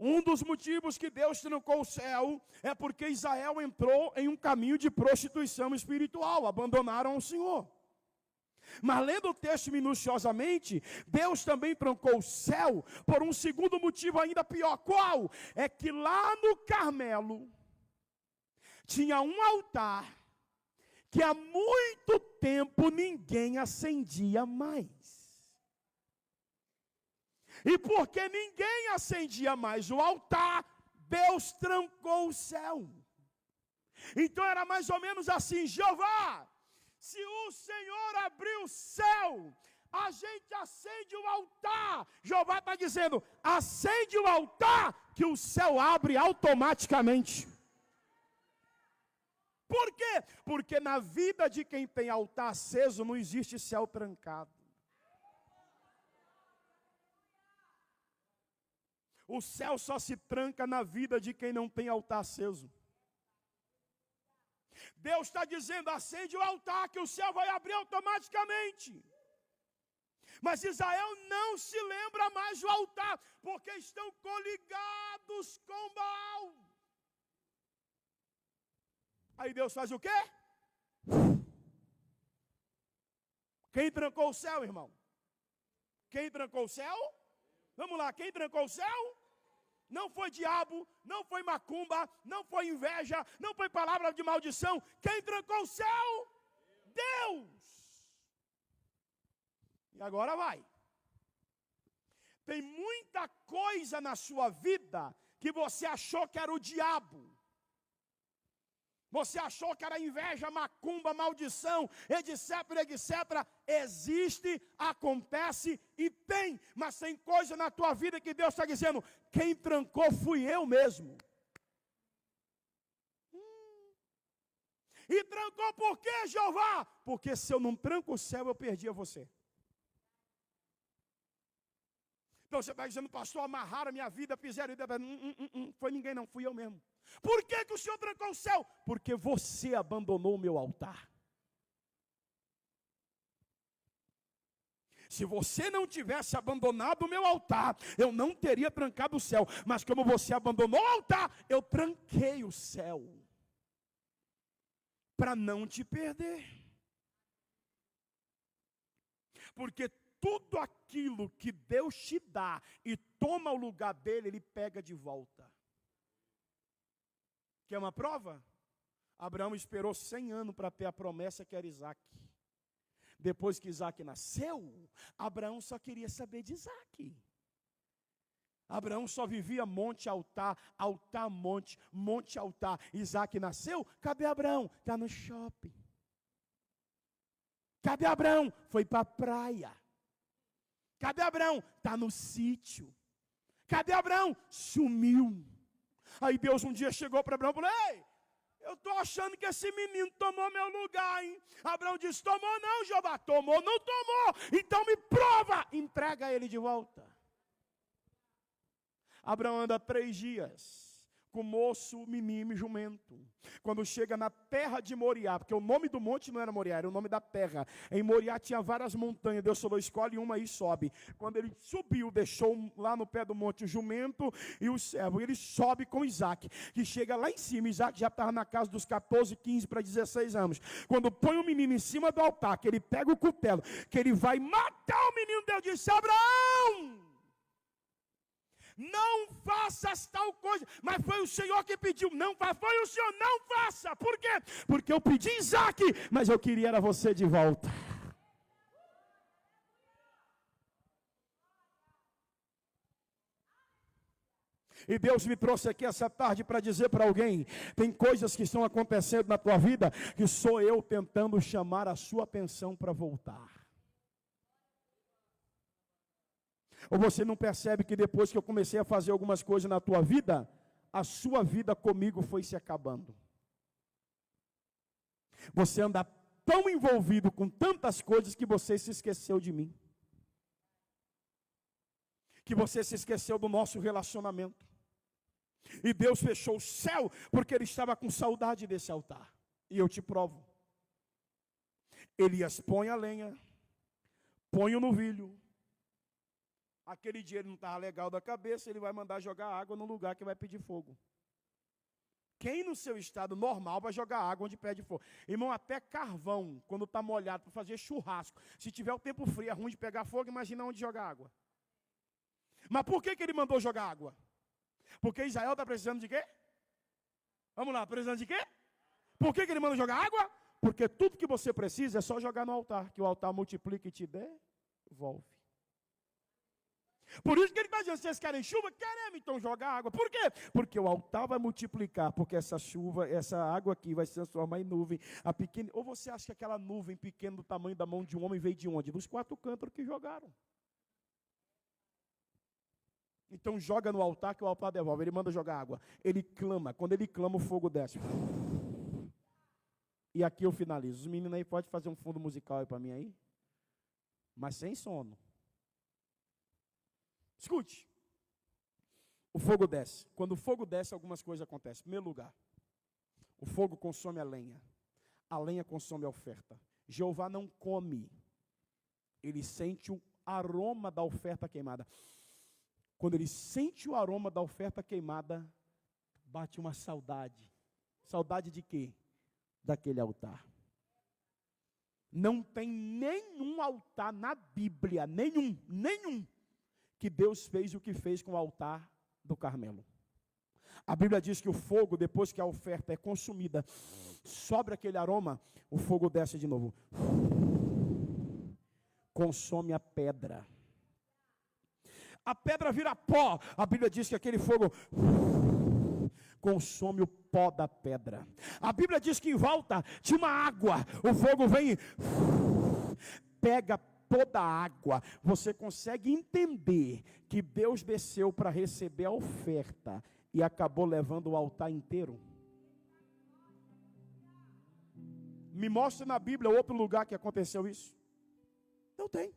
S1: Um dos motivos que Deus trancou o céu é porque Israel entrou em um caminho de prostituição espiritual, abandonaram o Senhor. Mas lendo o texto minuciosamente, Deus também trancou o céu por um segundo motivo ainda pior. Qual? É que lá no Carmelo tinha um altar que há muito tempo ninguém acendia mais. E porque ninguém acendia mais o altar, Deus trancou o céu. Então era mais ou menos assim, Jeová, se o Senhor abrir o céu, a gente acende o altar. Jeová está dizendo, acende o altar, que o céu abre automaticamente. Por quê? Porque na vida de quem tem altar aceso, não existe céu trancado. O céu só se tranca na vida de quem não tem altar aceso. Deus está dizendo, acende o altar, que o céu vai abrir automaticamente. Mas Israel não se lembra mais do altar, porque estão coligados com Baal. Aí Deus faz o quê? Quem trancou o céu, irmão? Quem trancou o céu? Vamos lá, quem trancou o céu? Não foi diabo, não foi macumba, não foi inveja, não foi palavra de maldição. Quem trancou o céu? Deus. E agora vai. Tem muita coisa na sua vida que você achou que era o diabo. Você achou que era inveja, macumba, maldição, etc, etc. Existe, acontece e tem. Mas tem coisa na tua vida que Deus está dizendo, quem trancou fui eu mesmo. E trancou por quê, Jeová? Porque se eu não tranco o céu, eu perdia você. Então você está dizendo, pastor, amarraram a minha vida, fizeram. Foi ninguém não, fui eu mesmo. Por que que o Senhor trancou o céu? Porque você abandonou o meu altar. Se você não tivesse abandonado o meu altar, eu não teria trancado o céu. Mas como você abandonou o altar, eu tranquei o céu. Para não te perder. Porque tudo aquilo que Deus te dá e toma o lugar dele, ele pega de volta. Quer uma prova? Abraão esperou 100 anos para ter a promessa que era Isaac. Depois que Isaac nasceu, Abraão só queria saber de Isaac. Abraão só vivia monte, altar, altar, monte, monte, altar. Isaac nasceu, cadê Abraão? Está no shopping. Cadê Abraão? Foi para a praia. Cadê Abraão? Está no sítio. Cadê Abraão? Sumiu. Aí Deus um dia chegou para Abraão e falou, ei, eu estou achando que esse menino tomou meu lugar, hein? Abraão disse, tomou não, Jeová. Tomou, não tomou. Então me prova. Entrega ele de volta. Abraão anda 3 dias. Com moço, menino e jumento. Quando chega na terra de Moriá, porque o nome do monte não era Moriá, era o nome da terra. Em Moriá tinha várias montanhas, Deus falou, escolhe uma e sobe. Quando ele subiu, deixou lá no pé do monte o jumento e o servo. Ele sobe com Isaac, que chega lá em cima. Isaac já estava na casa dos 14, 15 para 16 anos. Quando põe o menino em cima do altar, que ele pega o cutelo, que ele vai matar o menino, Deus disse, Abraão! Não faças tal coisa, mas foi o Senhor que pediu, não faça, foi o Senhor, não faça, por quê? Porque eu pedi Isaac, mas eu queria era você de volta. E Deus me trouxe aqui essa tarde para dizer para alguém, tem coisas que estão acontecendo na tua vida, que sou eu tentando chamar a sua atenção para voltar. Ou você não percebe que depois que eu comecei a fazer algumas coisas na tua vida, a sua vida comigo foi se acabando. Você anda tão envolvido com tantas coisas que você se esqueceu de mim. Que você se esqueceu do nosso relacionamento. E Deus fechou o céu porque Ele estava com saudade desse altar. E eu te provo. Elias põe a lenha, põe o novilho. Aquele dia ele não estava legal da cabeça, ele vai mandar jogar água no lugar que vai pedir fogo. Quem no seu estado normal vai jogar água onde pede fogo? Irmão, até carvão, quando está molhado para fazer churrasco, se tiver o tempo frio, é ruim de pegar fogo, imagina onde jogar água. Mas por que ele mandou jogar água? Porque Israel está precisando de quê? Vamos lá, precisando de quê? Por que ele mandou jogar água? Porque tudo que você precisa é só jogar no altar, que o altar multiplica e te devolve. Por isso que ele está dizendo, vocês querem chuva? Queremos, então joga água. Por quê? Porque o altar vai multiplicar, porque essa chuva, essa água aqui vai se transformar em nuvem. A pequena, ou você acha que aquela nuvem pequena do tamanho da mão de um homem veio de onde? Dos 4 cântaros que jogaram. Então joga no altar que o altar devolve. Ele manda jogar água. Ele clama. Quando ele clama, o fogo desce. E aqui eu finalizo. Os meninos aí podem fazer um fundo musical aí para mim aí? Mas sem sono. Escute. O fogo desce. Quando o fogo desce, algumas coisas acontecem. Em primeiro lugar, o fogo consome a lenha. A lenha consome a oferta. Jeová não come. Ele sente o aroma da oferta queimada. Quando ele sente o aroma da oferta queimada, bate uma saudade. Saudade de quê? Daquele altar. Não tem nenhum altar na Bíblia, nenhum, que Deus fez o que fez com o altar do Carmelo. A Bíblia diz que o fogo, depois que a oferta é consumida, sobra aquele aroma, o fogo desce de novo. Consome a pedra. A pedra vira pó. A Bíblia diz que aquele fogo consome o pó da pedra. A Bíblia diz que em volta tinha uma água. O fogo vem e pega toda a água. Você consegue entender que Deus desceu para receber a oferta e acabou levando o altar inteiro? Me mostra na Bíblia outro lugar que aconteceu isso. Não tem.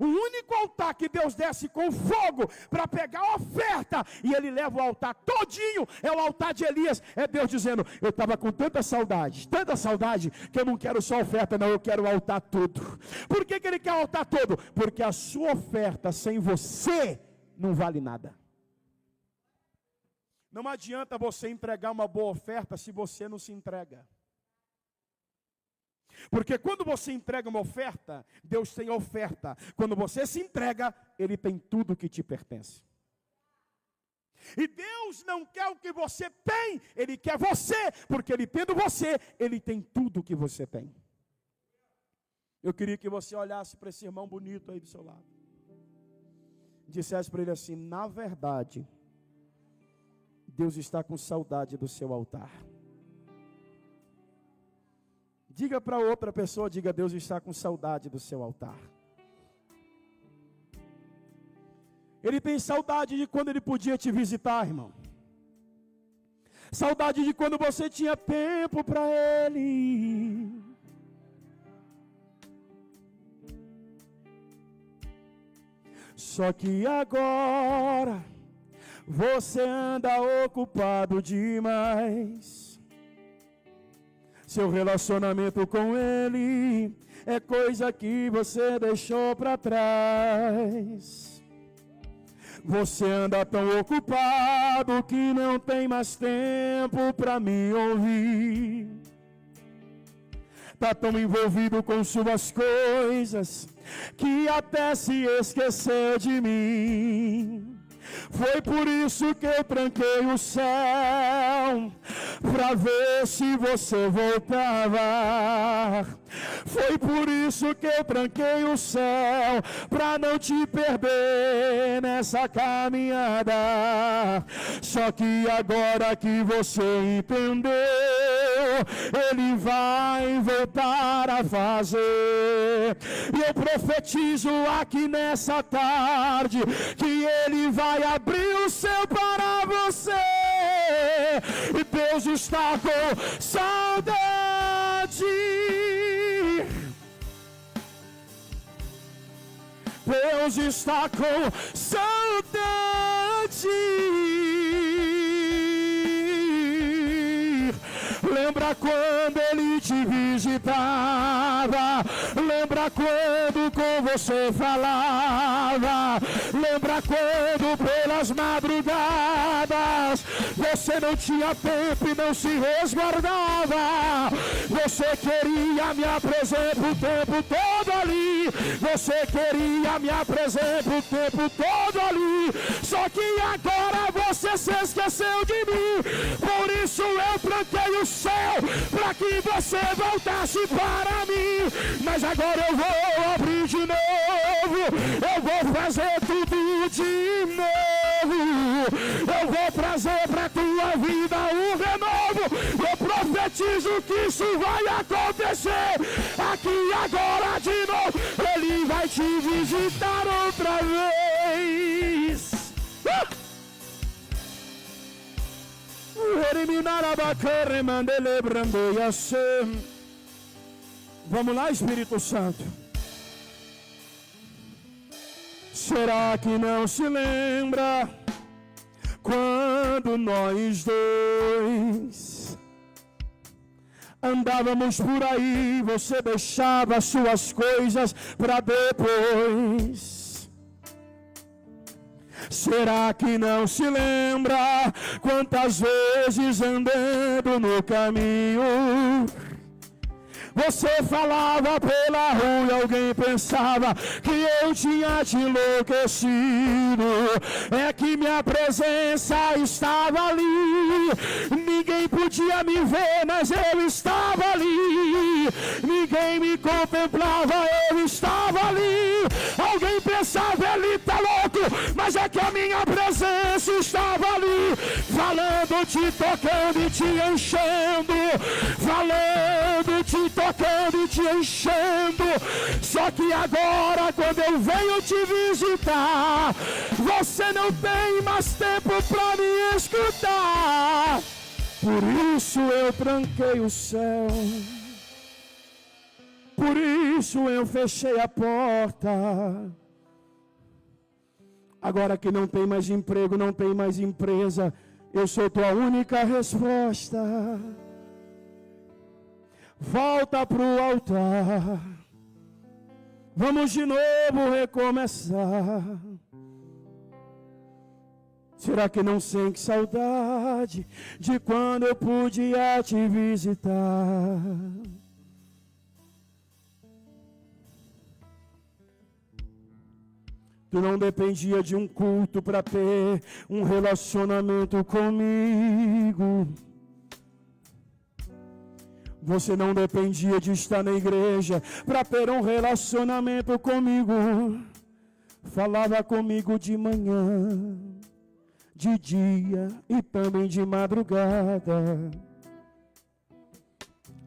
S1: O único altar que Deus desce com fogo para pegar a oferta e ele leva o altar todinho é o altar de Elias. É Deus dizendo, eu estava com tanta saudade, que eu não quero só oferta não, eu quero o altar todo. Por que ele quer o altar todo? Porque a sua oferta sem você não vale nada. Não adianta você entregar uma boa oferta se você não se entrega. Porque quando você entrega uma oferta, Deus tem oferta. Quando você se entrega, Ele tem tudo que te pertence. E Deus não quer o que você tem, Ele quer você, porque Ele tendo você, Ele tem tudo que você tem. Eu queria que você olhasse para esse irmão bonito aí do seu lado. Dissesse para ele assim, na verdade, Deus está com saudade do seu altar. Diga para outra pessoa, diga, Deus está com saudade do seu altar. Ele tem saudade de quando Ele podia te visitar, irmão. Saudade de quando você tinha tempo para Ele. Só que agora você anda ocupado demais. Seu relacionamento com Ele é coisa que você deixou para trás. Você anda tão ocupado que não tem mais tempo para me ouvir. Está tão envolvido com suas coisas que até se esqueceu de mim. Foi por isso que eu tranquei o céu, para ver se você voltava. Foi por isso que eu tranquei o céu, para não te perder nessa caminhada. Só que agora que você entendeu, Ele vai voltar a fazer. E eu profetizo aqui nessa tarde, que Ele vai abrir o céu para você. E Deus está com saudade. Deus está com saudade. Lembra quando Ele te visitava? Lembra quando com você falava? Lembra quando pelas madrugadas você não tinha tempo e não se resguardava? Você queria minha presença o tempo todo ali. Você queria minha presença o tempo todo ali. Só que agora você se esqueceu de mim. Por isso eu tranquei o céu, para que você voltasse para mim. Mas agora eu vou abrir de novo. Eu vou fazer tudo de novo. Eu vou trazer para tua vida um renovo. Eu profetizo que isso vai acontecer aqui agora de novo. Ele vai te visitar outra vez. Vamos lá, Espírito Santo. Será que não se lembra quando nós dois andávamos por aí, você deixava suas coisas para depois? Será que não se lembra quantas vezes andando no caminho você falava pela rua e alguém pensava que eu tinha te enlouquecido? É que minha presença estava ali. Ninguém podia me ver, mas eu estava ali. Ninguém me contemplava, eu estava ali. Alguém pensava, ele está louco, mas é que a minha presença estava ali. Falando, te tocando e te enchendo. Falando, te tocando e te enchendo. Só que agora, quando eu venho te visitar, você não tem mais tempo para me escutar. Por isso eu tranquei o céu. Por isso eu fechei a porta. Agora que não tem mais emprego, não tem mais empresa, eu sou tua única resposta. Volta para o altar. Vamos de novo recomeçar. Será que não sente saudade de quando eu podia te visitar? Tu não dependia de um culto para ter um relacionamento comigo. Você não dependia de estar na igreja para ter um relacionamento comigo. Falava comigo de manhã, de dia e também de madrugada.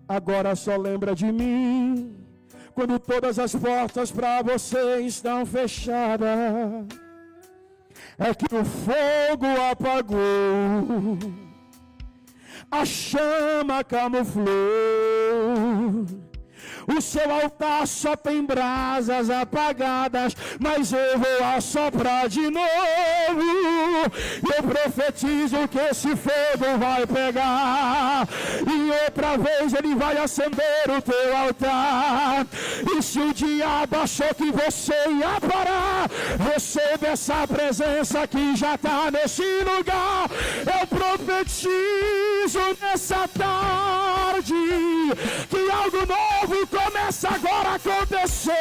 S1: Agora só lembra de mim quando todas as portas para você estão fechadas. É que o fogo apagou, a chama camuflou, o seu altar só tem brasas apagadas, mas eu vou assoprar de novo. Eu profetizo que esse fogo vai pegar e outra vez ele vai acender o teu altar. E se o diabo achou que você ia parar, receba essa presença que já está nesse lugar. Eu profetizo nessa tarde que algo novo começa agora a acontecer.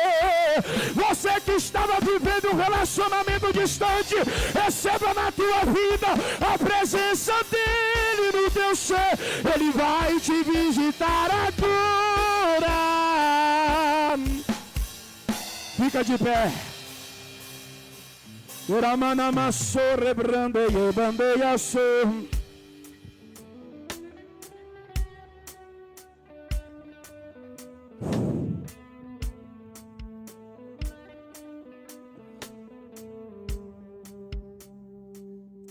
S1: Você que estava vivendo um relacionamento distante, receba na tua vida a presença dele no teu ser. Ele vai te visitar agora. Fica de pé.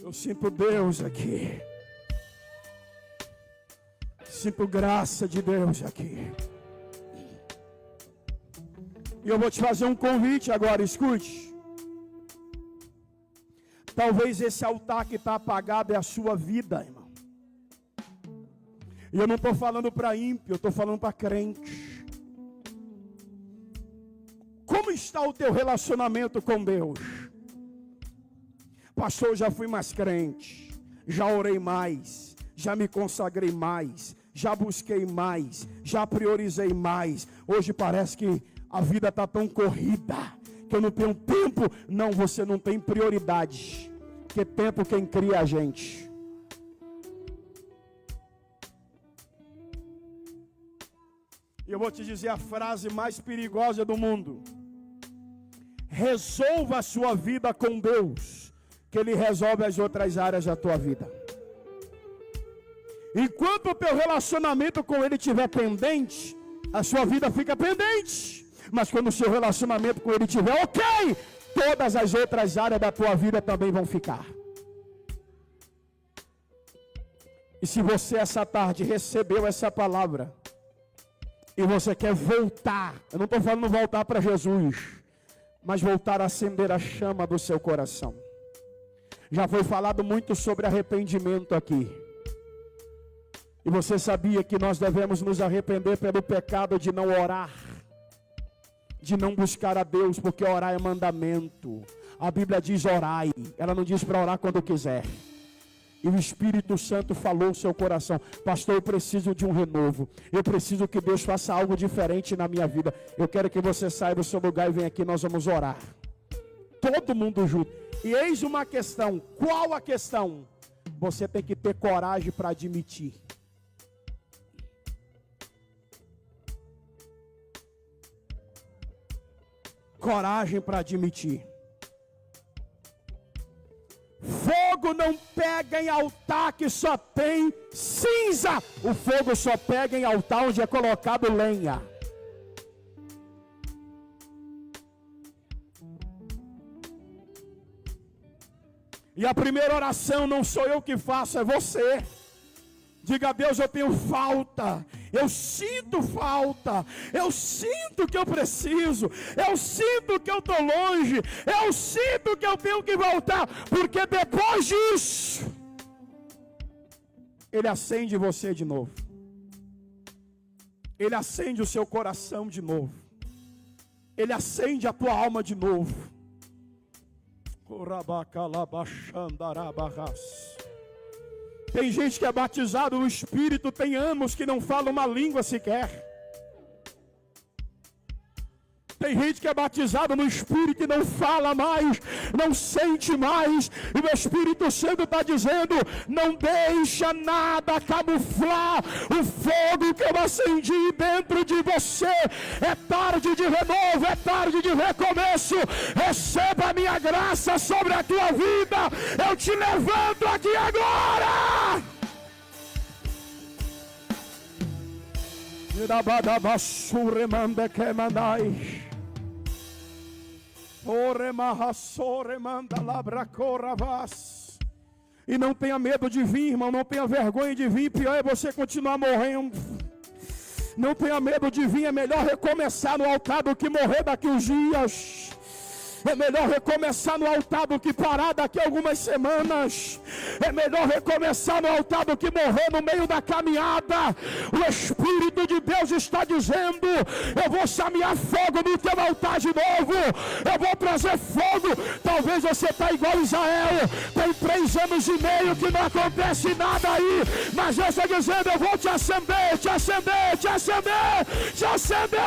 S1: Eu sinto Deus aqui. Sinto graça de Deus aqui. E eu vou te fazer um convite agora, escute. Talvez esse altar que está apagado é a sua vida, irmão. E eu não estou falando para ímpio, eu estou falando para crente. Como está o teu relacionamento com Deus? Pastor, já fui mais crente, já orei mais, já me consagrei mais, já busquei mais, já priorizei mais. Hoje parece que a vida está tão corrida que eu não tenho tempo. Não, você não tem prioridade, porque tempo quem cria é a gente. E eu vou te dizer a frase mais perigosa do mundo: resolva a sua vida com Deus, que Ele resolve as outras áreas da tua vida. Enquanto o teu relacionamento com Ele estiver pendente, a sua vida fica pendente. Mas quando o seu relacionamento com Ele estiver ok, todas as outras áreas da tua vida também vão ficar. E se você essa tarde recebeu essa palavra, e você quer voltar, eu não estou falando voltar para Jesus, mas voltar a acender a chama do seu coração. Já foi falado muito sobre arrependimento aqui. E você sabia que nós devemos nos arrepender pelo pecado de não orar, de não buscar a Deus, porque orar é mandamento. A Bíblia diz orai, ela não diz para orar quando quiser. E o Espírito Santo falou no seu coração: pastor, eu preciso de um renovo, eu preciso que Deus faça algo diferente na minha vida. Eu quero que você saia do seu lugar e venha aqui, nós vamos orar. Todo mundo junto. E eis uma questão. Qual a questão? Você tem que ter coragem para admitir. Coragem para admitir. Fogo não pega em altar que só tem cinza. O fogo só pega em altar onde é colocado lenha. E a primeira oração não sou eu que faço, é você. Diga a Deus: eu tenho falta, eu sinto falta, eu sinto que eu preciso, eu sinto que eu estou longe, eu sinto que eu tenho que voltar, porque depois disso, Ele acende você de novo, Ele acende o seu coração de novo, Ele acende a tua alma de novo. Tem gente que é batizado no Espírito, tem anos que não fala uma língua sequer. Tem gente que é batizado no Espírito e não fala mais, não sente mais. E o Espírito Santo está dizendo: não deixa nada camuflar o fogo que eu acendi dentro de você. É tarde de renovo, é tarde de recomeço. Receba a minha graça sobre a tua vida. Eu te levanto aqui agora. E não tenha medo de vir, irmão. Não tenha vergonha de vir. Pior é você continuar morrendo. Não tenha medo de vir. É melhor recomeçar no altar do que morrer daqui uns dias. É melhor recomeçar no altar do que parar daqui a algumas semanas. É melhor recomeçar no altar do que morrer no meio da caminhada. O Espírito de Deus está dizendo: eu vou chamear fogo no teu altar de novo. Eu vou trazer fogo. Talvez você está igual Israel. Tem 3 anos e meio que não acontece nada aí. Mas Deus está dizendo: eu vou te acender, te acender, te acender, te acender.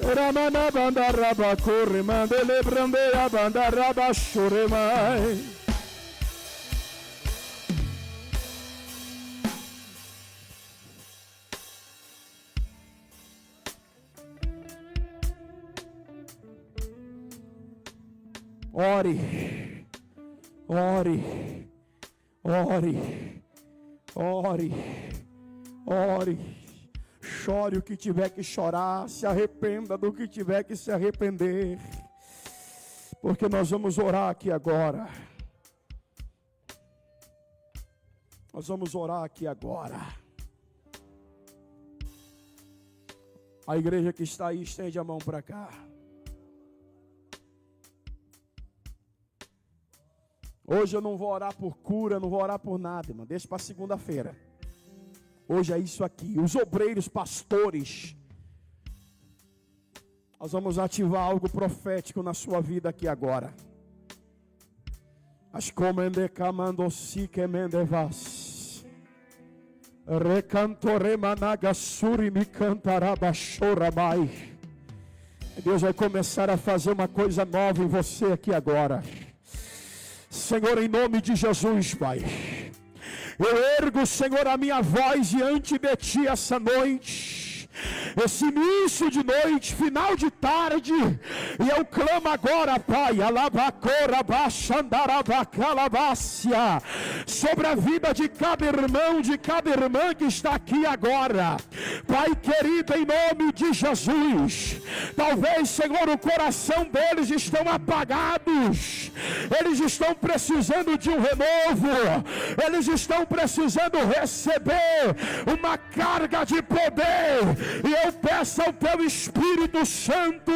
S1: Ramana banda raba corre mandele brandeia banda raba chore mai. Ore, ore, ore, ore, ore. Chore o que tiver que chorar, se arrependa do que tiver que se arrepender, porque nós vamos orar aqui agora. Nós vamos orar aqui agora. A igreja que está aí, estende a mão para cá. Hoje eu não vou orar por cura, não vou orar por nada, irmão. Deixa para segunda-feira. Hoje é isso aqui. Os obreiros, pastores, nós vamos ativar algo profético na sua vida aqui agora. As comende camando si que mendevas. Deus vai começar a fazer uma coisa nova em você aqui agora. Senhor, em nome de Jesus, Pai, eu ergo, Senhor, a minha voz diante de Ti essa noite, esse início de noite, final de tarde, e eu clamo agora, Pai, sobre a vida de cada irmão, de cada irmã que está aqui agora. Pai querido, em nome de Jesus, talvez, Senhor, o coração deles estão apagados, eles estão precisando de um renovo, eles estão precisando receber uma carga de poder, e eu peço ao Teu Espírito Santo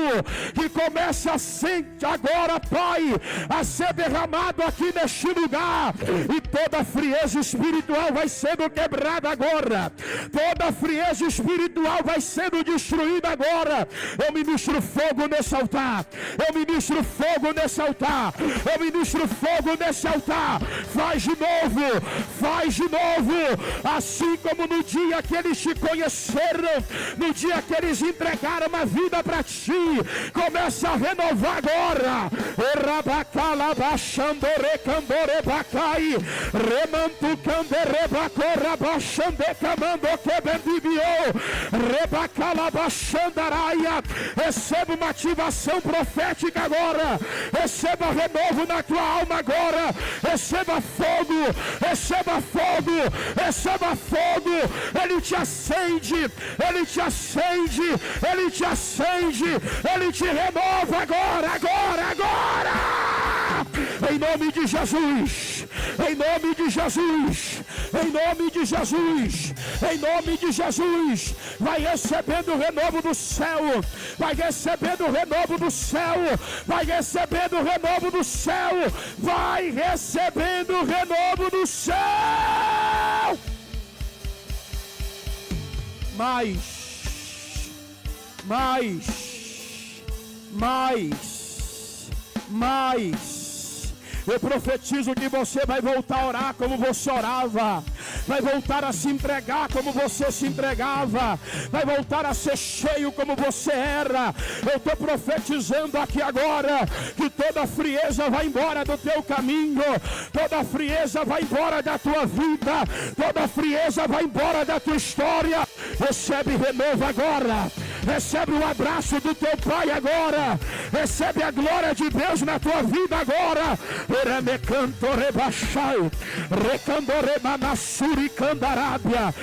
S1: que comece a ser agora, Pai, a ser derramado aqui neste lugar, e toda frieza espiritual vai sendo quebrada agora, toda frieza espiritual vai sendo destruída agora. Eu ministro fogo nesse altar, eu ministro fogo nesse altar, eu ministro fogo nesse altar. Faz de novo, assim como no dia que eles te conheceram, no dia que eles entregaram a vida para Ti. Começa a renovar agora. Receba uma ativação profética agora. Receba renovo na tua alma agora. Receba fogo, receba fogo, receba fogo. Ele te acende, Ele te acende, Ele te acende, Ele te renova agora. Em nome de Jesus, em nome de Jesus, em nome de Jesus, em nome de Jesus. Vai recebendo o renovo do céu, vai recebendo o renovo do céu, vai recebendo o renovo do céu, vai recebendo o renovo do céu. Mais. Eu profetizo que você vai voltar a orar como você orava, vai voltar a se entregar como você se entregava, vai voltar a ser cheio como você era. Eu estou profetizando aqui agora que toda frieza vai embora do teu caminho, toda frieza vai embora da tua vida, toda frieza vai embora da tua história. Recebe renovo agora, recebe o abraço do teu Pai agora, recebe a glória de Deus na tua vida agora. Remecanto rebachai, recandore manassuri candarábia,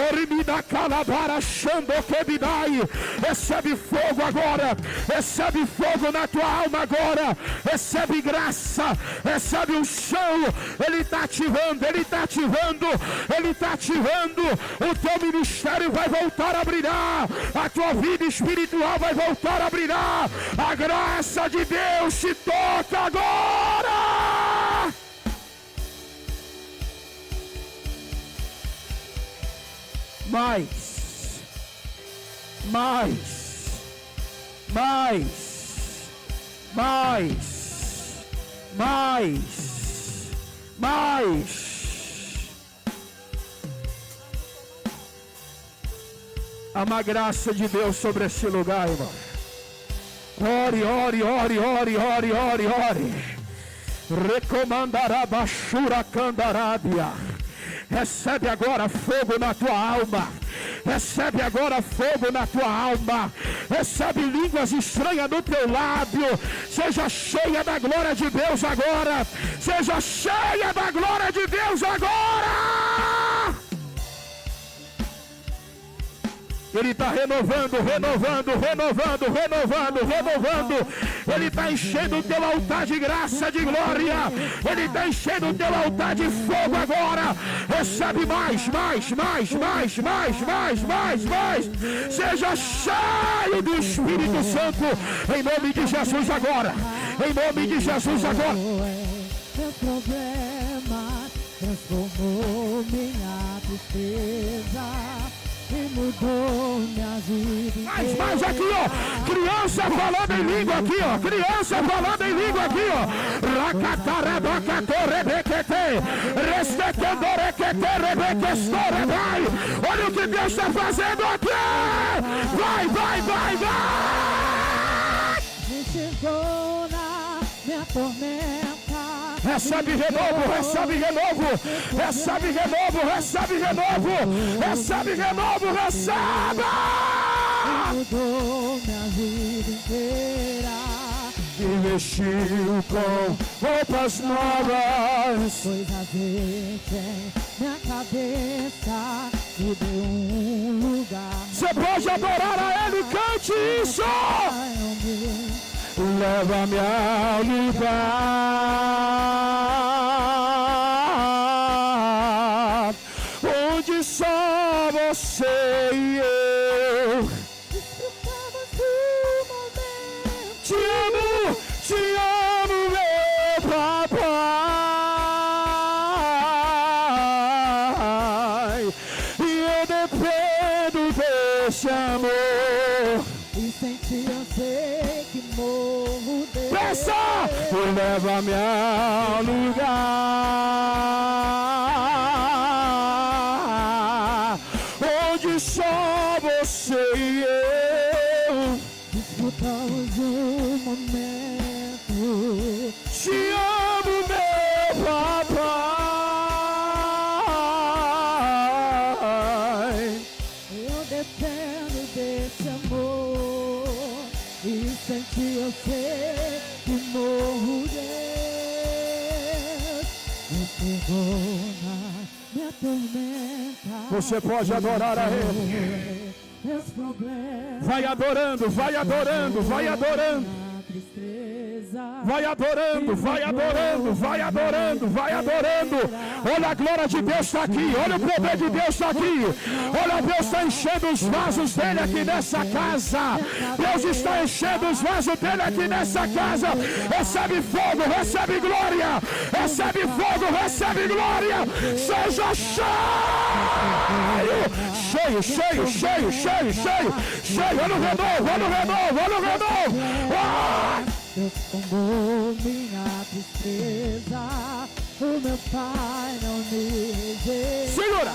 S1: orimida calabara chando quebidai. Recebe fogo agora, recebe fogo na tua alma agora, recebe graça, recebe um chão. Ele está ativando, Ele está ativando, Ele está ativando. O teu ministério vai voltar a brilhar, a tua vida espiritual vai voltar a brilhar. A graça de Deus te toca agora. Mais, há uma graça de Deus sobre esse lugar, irmão. Ore. Recomandará Bashura Candarábia. Recebe agora fogo na tua alma. Recebe agora fogo na tua alma. Recebe línguas estranhas no teu lábio. Seja cheia da glória de Deus agora. Seja cheia da glória de Deus agora. Ele está renovando. Ele está enchendo o teu altar de graça, de glória. Ele está enchendo o teu altar de fogo agora. Recebe mais. Seja cheio do Espírito Santo. Em nome de Jesus agora. Em nome de Jesus agora.
S2: Meu problema transformou minha tristeza em mudou minha vida.
S1: Mais aqui, ó. Criança falando em língua aqui, ó. Criança falando em língua aqui, ó. Olha o que Deus está fazendo aqui. Vai.
S2: Me chegou na minha tormenta.
S1: Recebe renovo.
S2: Mudou minha vida inteira.
S1: E vestiu com roupas novas.
S2: Pois azeite em minha cabeça me deu lugar.
S1: Você pode adorar a Ele, cante isso. Leva-me ao lugar onde só você e eu
S2: desfrutamos do momento.
S1: te amo, meu papai. E eu dependo desse amor.
S2: E sem ti eu sei que morro de
S1: Peça! Leva-me ao lugar onde só você e eu
S2: desfrutamos um momento.
S1: te amo, meu papai.
S2: Eu dependo desse amor. E sem ti eu sei que morro de chegou na minha tormenta.
S1: Você pode adorar a Ele.
S2: Meus problemas.
S1: Vai adorando.
S2: Na tristeza.
S1: Vai adorando. Olha a glória de Deus está aqui. Olha o poder de Deus está aqui. Olha, Deus está enchendo os vasos dele aqui nessa casa. Deus está enchendo os vasos dele aqui nessa casa. Recebe fogo, recebe glória. Recebe fogo, recebe glória. Seja cheio. Olha o renovo.
S2: Deus tomou minha tristeza. O meu pai não me rejeita.
S1: Segura!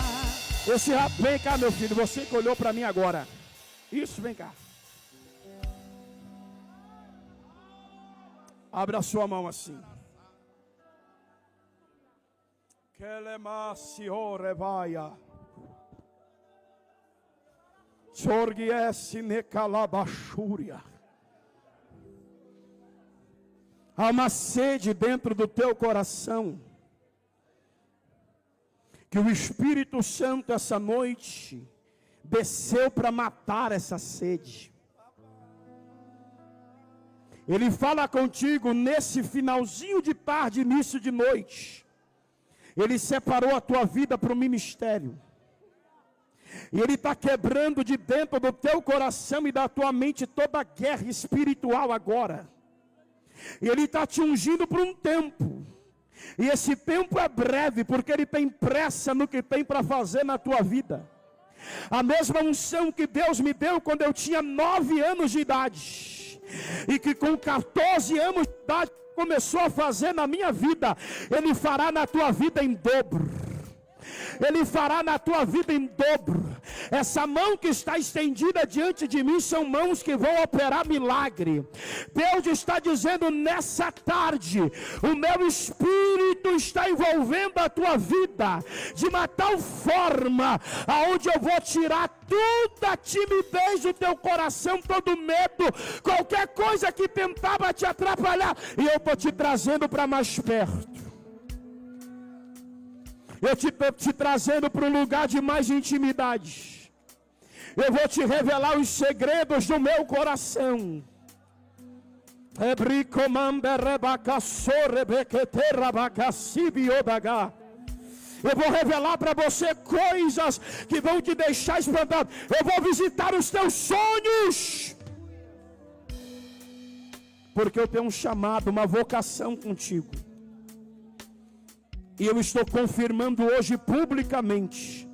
S1: Esse rapaz, vem cá, meu filho. Você que olhou para mim agora. Isso, vem cá. Abra a sua mão assim. Kelemasiorevaia. Sorgiesse necalabachúria. Há uma sede dentro do teu coração. Que o Espírito Santo essa noite desceu para matar essa sede. Ele fala contigo nesse finalzinho de tarde, início de noite. Ele separou a tua vida para o ministério. E Ele está quebrando de dentro do teu coração e da tua mente toda a guerra espiritual agora. E Ele está te ungindo por um tempo. E esse tempo é breve, porque Ele tem pressa no que tem para fazer na tua vida. A mesma unção que Deus me deu quando eu tinha 9 anos de idade. E que com 14 anos de idade começou a fazer na minha vida. Ele fará na tua vida em dobro. Ele fará na tua vida em dobro. Essa mão que está estendida diante de mim são mãos que vão operar milagre. Deus está dizendo nessa tarde, o meu Espírito está envolvendo a tua vida de uma tal forma, aonde eu vou tirar toda a timidez do teu coração, todo medo, qualquer coisa que tentava te atrapalhar, e eu estou te trazendo para mais perto. Eu estou te trazendo para um lugar de mais intimidade. Eu vou te revelar os segredos do meu coração. Eu vou revelar para você coisas que vão te deixar espantado. Eu vou visitar os teus sonhos. Porque eu tenho um chamado, uma vocação contigo. E eu estou confirmando hoje publicamente.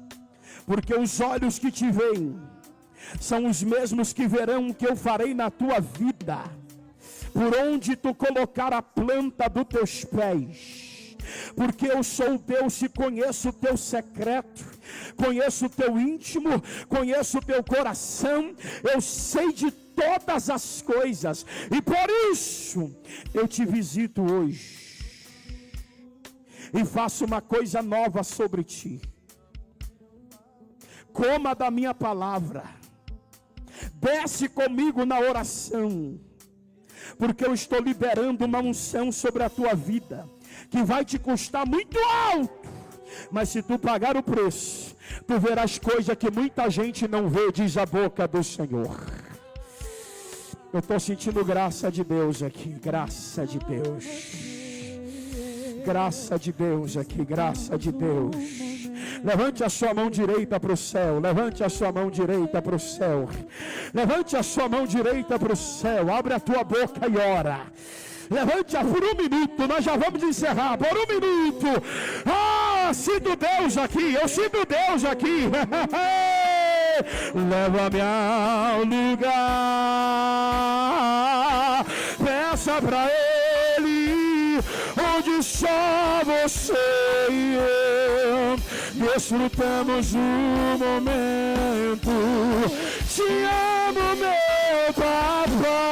S1: porque os olhos que te veem são os mesmos que verão o que eu farei na tua vida, por onde tu colocar a planta dos teus pés, porque eu sou o Deus que conheço o teu secreto, conheço o teu íntimo, conheço o teu coração, eu sei de todas as coisas, e por isso eu te visito hoje, e faço uma coisa nova sobre ti. Coma da minha palavra, desce comigo na oração, porque eu estou liberando uma unção sobre a tua vida, que vai te custar muito alto, mas se tu pagar o preço, tu verás coisa que muita gente não vê, diz a boca do Senhor. Eu estou sentindo graça de Deus aqui, graça de Deus, graça de Deus aqui, graça de Deus. Levante a sua mão direita para o céu, levante a sua mão direita para o céu, levante a sua mão direita para o céu, abre a tua boca e ora. Levante-a por um minuto, nós já vamos encerrar, por um minuto. Sinto Deus aqui, eu sinto Deus aqui. Leva-me ao lugar, peça para Ele, onde só você e eu desfrutamos o momento. Te amo, meu papai,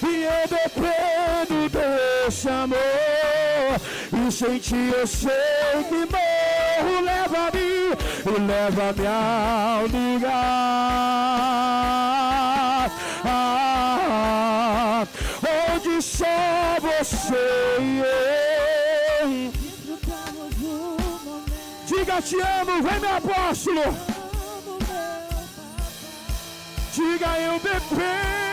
S1: e eu dependo desse amor, e sem ti eu sei que morro. Leva-me ao lugar, onde só você e eu. Diga te amo, vem meu apóstolo. Diga eu dependo.